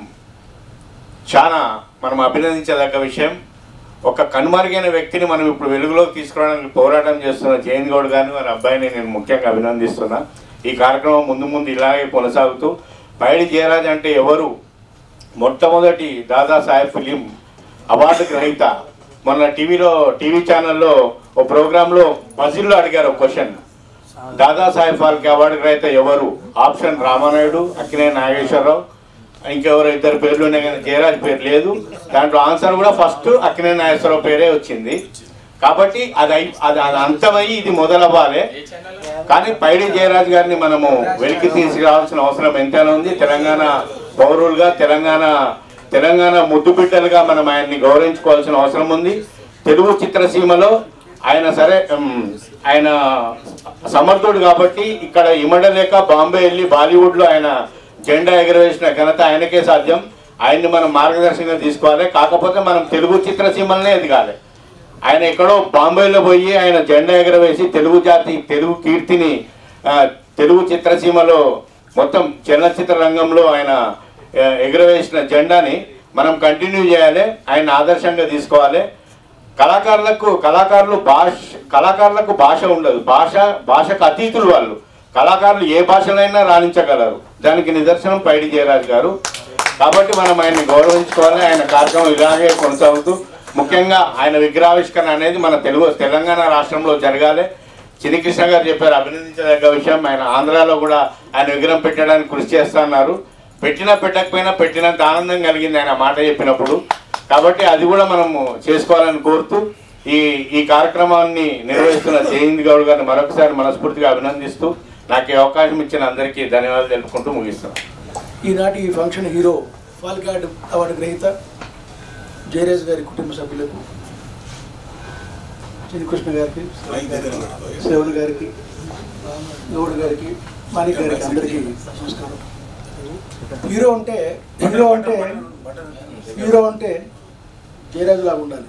చాలా మనం అభినందించదగ్గ విషయం. ఒక కనుమరుగైన వ్యక్తిని మనం ఇప్పుడు వెలుగులోకి తీసుకురావడానికి పోరాటం చేస్తున్న జైన్ గౌడ్ గారిని వారి అబ్బాయిని నేను ముఖ్యంగా అభినందిస్తున్నా. ఈ కార్యక్రమం ముందు ఇలాగే కొనసాగుతూ పైడి జయరాజ్ అంటే ఎవరు, మొట్టమొదటి దాదాసాహెబ్ ఫిలిం అవార్డు గ్రహీత. మొన్న టీవీ ఛానల్లో ఒక ప్రోగ్రాంలో పజిల్లో అడిగారు ఒక క్వశ్చన్, దాదాసాహెబ్ ఫాల్కే అవార్డు గ్రహీత ఎవరు? ఆప్షన్ రామానాయుడు, అక్కినేని నాగేశ్వరరావు, ఇంకెవరో 2 పేర్లు ఉన్నాయి కానీ జయరాజ్ పేరు లేదు. దాంట్లో ఆన్సర్ కూడా ఫస్ట్ అక్కినేని నాగేశ్వరరావు పేరే వచ్చింది. కాబట్టి అది అంతమయ్యి ఇది మొదలవ్వాలి. కానీ పైడి జయరాజ్ గారిని మనము వెలికి తీసుకురావాల్సిన అవసరం ఎంతైనా ఉంది. తెలంగాణ పౌరులుగా, తెలంగాణ ముద్దు బిడ్డలుగా మనం ఆయన్ని గౌరవించుకోవాల్సిన అవసరం ఉంది. తెలుగు చిత్రసీమలో ఆయన సమర్థుడు కాబట్టి ఇక్కడ ఇమడలేక బాంబే వెళ్ళి బాలీవుడ్లో ఆయన జెండా ఎగరవేసిన ఘనత ఆయనకే సాధ్యం. ఆయన్ని మనం మార్గదర్శకంగా తీసుకోవాలి. కాకపోతే మనం తెలుగు చిత్రసీమలనే ఎదగాలి. ఆయన ఎక్కడో బాంబేలో పోయి ఆయన జెండా ఎగరవేసి తెలుగు కీర్తిని తెలుగు చిత్రసీమలో మొత్తం చలనచిత్ర రంగంలో ఆయన ఎగరవేసిన జెండాని మనం కంటిన్యూ చేయాలి. ఆయన ఆదర్శంగా తీసుకోవాలి. కళాకారులకు భాష ఉండదు, భాషకు అతీతులు వాళ్ళు. కళాకారులు ఏ భాషలైనా రాణించగలరు. దానికి నిదర్శనం పైడి జయరాజ్ గారు. కాబట్టి మనం ఆయన్ని గౌరవించుకోవాలి. ఆయన కార్యక్రమం ఇలాగే కొనసాగుతూ ముఖ్యంగా ఆయన విగ్రహావిష్కరణ అనేది మన తెలంగాణ రాష్ట్రంలో జరగాలి. చిన్నికృష్ణ గారు చెప్పారు, అభినందించదగ్గ విషయం. ఆయన ఆంధ్రాలో కూడా ఆయన విగ్రహం పెట్టడానికి కృషి చేస్తున్నారు. పెట్టకపోయినా పెట్టినంత ఆనందం కలిగింది ఆయన మాట చెప్పినప్పుడు. కాబట్టి అది కూడా మనము చేసుకోవాలని కోరుతూ ఈ కార్యక్రమాన్ని నిర్వహిస్తున్న జైన్ గౌడ్ గారిని మరొకసారి మనస్ఫూర్తిగా అభినందిస్తూ నాకు ఈ అవకాశం ఇచ్చిన అందరికీ ధన్యవాదాలు తెలుపుకుంటూ ముగిస్తున్నాను. ఈనాటి ఈ ఫంక్షన్ హీరో ఫాల్కే అవార్డు గ్రహీత జయరాజ్ గారి కుటుంబ సభ్యులకు, చిన్నికృష్ణ గారికి, శ్రవణ్ గారికి, గౌడ్ గారికి, మాణిక్ గారికి అందరికీ నమస్కారం. హీరో అంటే జయరాజ్ లాగా ఉండాలి.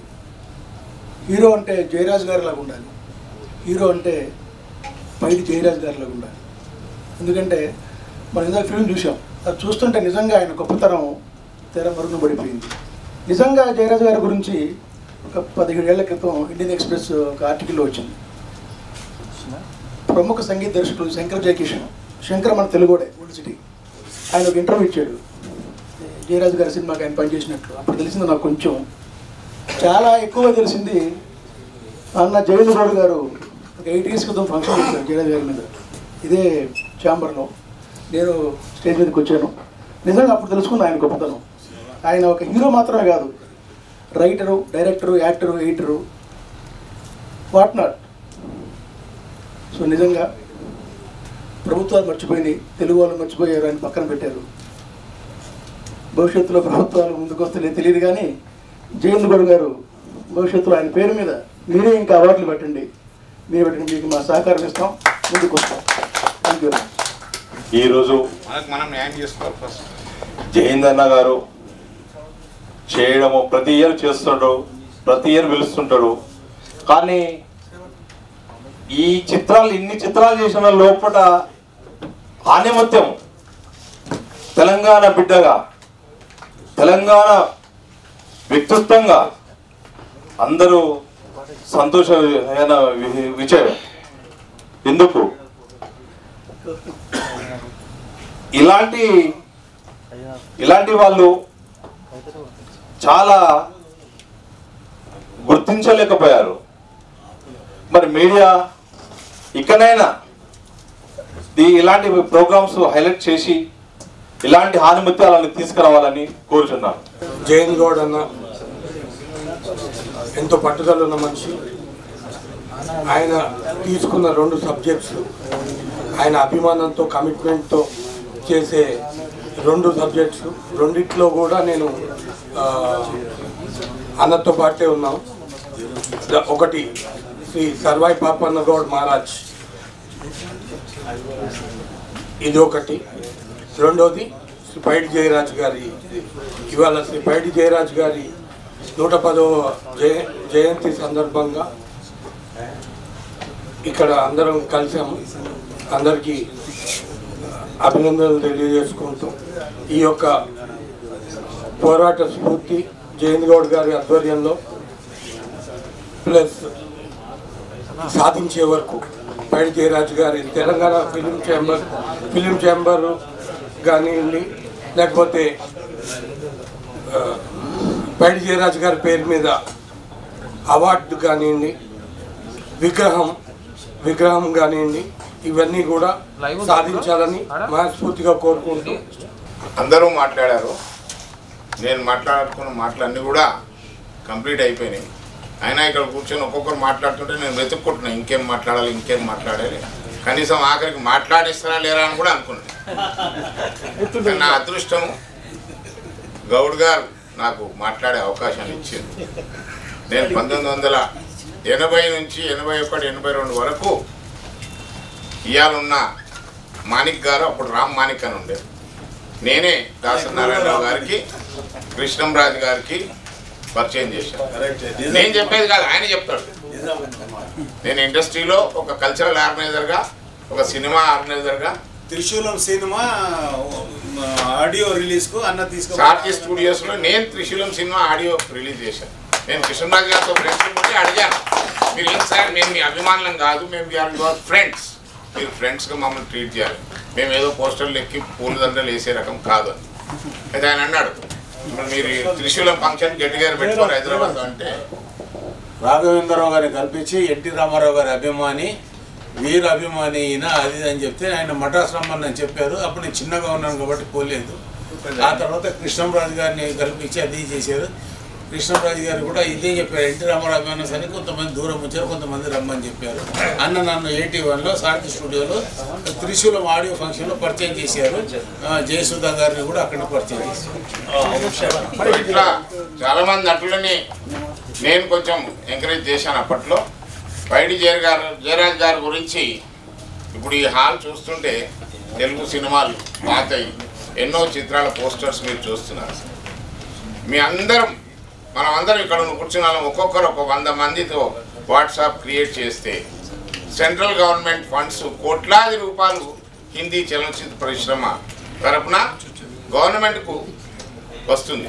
హీరో అంటే జయరాజ్ గారి లాగా ఉండాలి. హీరో అంటే పైడి జయరాజ్ గారి లాగా ఉండాలి. ఎందుకంటే మనం ఇందాక ఫిల్మ్ చూసాం, అది చూస్తుంటే నిజంగా ఆయన గొప్పతనం తెర మరుగున పడిపోయింది. నిజంగా జయరాజ్ గారి గురించి ఒక 17 ఏళ్ల క్రితం ఇండియన్ ఎక్స్ప్రెస్ ఒక ఆర్టికల్లో వచ్చింది. ప్రముఖ సంగీత దర్శకుడు శంకర్ మన తెలుగుడే, ఓల్డ్ సిటీ, ఆయన ఒక ఇంటర్వ్యూ ఇచ్చాడు జయరాజ్ గారి సినిమాకి ఆయన పనిచేసినట్లు. అప్పుడు తెలిసింది నాకు కొంచెం, చాలా ఎక్కువగా తెలిసింది. అన్న జైన్ గౌడ్ గారు ఒక 8 years క్రితం ఫంక్షన్ చేశారు జయరాజ్ గారి మీద, ఇదే ఛాంబర్లో. నేను స్టేజ్ మీదకి వచ్చాను. నిజంగా అప్పుడు తెలుసుకున్నా ఆయన గొప్పతనం. ఆయన ఒక హీరో మాత్రమే కాదు, writer, director, actor, editor, what not. So నిజంగా ప్రభుత్వాలు మర్చిపోయినాయి, తెలుగు వాళ్ళు మర్చిపోయారు, ఆయన పక్కన పెట్టారు. భవిష్యత్తులో ప్రభుత్వాలు ముందుకు వస్తలే తెలియదు కానీ జయంత్ గౌడ్ గారు భవిష్యత్తులో ఆయన పేరు మీద మీరే ఇంకా అవార్డులు పెట్టండి, మీరు పెట్టండి, మీకు మా సహకారం ఇస్తాం, ముందుకు వస్తాం. Thank you. ఈరోజు మనం న్యాయం చేసుకోవాలి. ఫస్ట్ జయంత్ అన్న గారు చేయడము ప్రతి ఇయర్ చేస్తుంటాడు, ప్రతి ఇయర్ పిలుస్తుంటాడు. కానీ ఈ చిత్రాలు ఇన్ని చిత్రాలు చేసిన లోపల ఆనిమత్యం తెలంగాణ బిడ్డగా, తెలంగాణ వ్యక్తిత్వంగా అందరూ సంతోషమైన విషయం. ఎందుకు ఇలాంటి వాళ్ళు చాలా గుర్తించలేకపోయారు. మరి మీడియా ఇకనైనా ఇలాంటి ప్రోగ్రామ్స్ హైలైట్ చేసి ఇలాంటి హానిముత్యాలను తీసుకురావాలని కోరుచున్నాను. జయంత్ గౌడ్ అన్న ఎంతో పట్టుదల ఉన్న మనిషి. ఆయన తీసుకున్న 2 సబ్జెక్ట్స్, ఆయన అభిమానంతో కమిట్మెంట్తో చేసే 2 సబ్జెక్ట్స్, రెండిట్లో కూడా నేను అన్నతో పాటే ఉన్నాం. ఒకటి శ్రీ సర్వాయి పాపన్న గౌడ్ మహారాజ్, ఇది ఒకటి. రెండోది శ్రీ పైడి జయరాజ్ గారి, ఇవాళ శ్రీ పైడి జయరాజ్ గారి 110వ జయంతి సందర్భంగా ఇక్కడ అందరం కలిసాము. అందరికీ అభినందనలు తెలియజేసుకుంటూ ఈ యొక్క పోరాట స్ఫూర్తి జయంత్ గౌడ్ గారి ఆధ్వర్యంలో ప్లస్ సాధించే వరకు పైడి జయరాజ్ గారి తెలంగాణ ఫిలిం ఛాంబర్ కానివ్వండి, లేకపోతే పైడి జయరాజ్ గారి పేరు మీద అవార్డు కానివ్వండి, విగ్రహం కానివ్వండి, ఇవన్నీ కూడా సాధించాలని మనస్ఫూర్తిగా కోరుకుంటూ. అందరూ మాట్లాడారు. నేను మాట్లాడుకున్న మాటలన్నీ కూడా కంప్లీట్ అయిపోయినాయి. అయినా ఇక్కడ కూర్చొని ఒక్కొక్కరు మాట్లాడుతుంటే నేను వెతుక్కుంటున్నాను ఇంకేం మాట్లాడాలి. కనీసం ఆఖరికి మాట్లాడిస్తారా లేరా అని కూడా అనుకున్నాను. నా అదృష్టం గౌడ్ గారు నాకు మాట్లాడే అవకాశాన్ని ఇచ్చింది. నేను 1980 నుంచి 81, 82 వరకు ఇవాళున్న మాణిక్ గారు, అప్పుడు రామ్ మాణిక్ అని ఉండే, నేనే దాసరి నారాయణరావు గారికి, కృష్ణంరాజు గారికి పరిచయం చేశాను. నేను చెప్పేది కాదు, ఆయన చెప్తాడు. నేను ఇండస్ట్రీలో ఒక కల్చరల్ ఆర్గనైజర్గా, ఒక సినిమా ఆర్గనైజర్గా, త్రిశూలం సినిమా ఆడియో రిలీజ్కు అన్న తీసుకు సార్కి స్టూడియోస్లో నేను త్రిశూలం సినిమా ఆడియో రిలీజ్ చేశాను. నేను కృష్ణరాజు గారితో ఫ్రెండ్షిప్ ఉంటే అడిగాను, మీరు ఏం సార్, మేము మీ అభిమానులం కాదు, మేము యువర్ ఫ్రెండ్స్, మీరు ఫ్రెండ్స్గా మమ్మల్ని ట్రీట్ చేయాలి, మేము ఏదో పోస్టర్లు ఎక్కి పూలదండలు వేసే రకం కాదు అని. అయితే ఆయన అన్నాడు, మీరు త్రిశూలం ఫంక్షన్ గట్టిగా పెట్టుకోరు హైదరాబాద్ అంటే. రాఘవేంద్రరావు గారిని కల్పించి ఎన్టీ రామారావు గారి అభిమాని, వీర అభిమాని ఈయన అది అని చెప్తే ఆయన మద్రాసు రమ్మని చెప్పారు. అప్పుడు నేను చిన్నగా ఉన్నాను కాబట్టి పోలేదు. ఆ తర్వాత కృష్ణంరాజు గారిని కల్పించి అది చేశారు. కృష్ణంరాజు గారు కూడా ఇదే చెప్పారు, ఎన్టీ రామారావు అభిమానం సరే కొంతమంది దూరం వచ్చారు, కొంతమంది రమ్మని చెప్పారు. అన్న నన్ను 81లో సారథి స్టూడియోలో త్రిశూలం ఆడియో ఫంక్షన్లో పరిచయం చేశారు. జయసుధా గారిని కూడా అక్కడ పరిచయం చేశారు. ఇట్లా చాలామంది నటులని నేను కొంచెం ఎంకరేజ్ చేశాను అప్పట్లో. పైడి జయరాజ్ గారి గురించి ఇప్పుడు ఈ హాల్ చూస్తుంటే తెలుగు సినిమాలు పాతయి ఎన్నో చిత్రాల పోస్టర్స్ మీరు చూస్తున్నారు. మనం అందరం ఇక్కడ కూర్చున్నాం, ఒక్కొక్కరు ఒక 100 మందితో వాట్సాప్ క్రియేట్ చేస్తే సెంట్రల్ గవర్నమెంట్ ఫండ్స్ కోట్లాది రూపాయలు హిందీ చలనచిత్ర పరిశ్రమ తరపున గవర్నమెంట్కు వస్తుంది.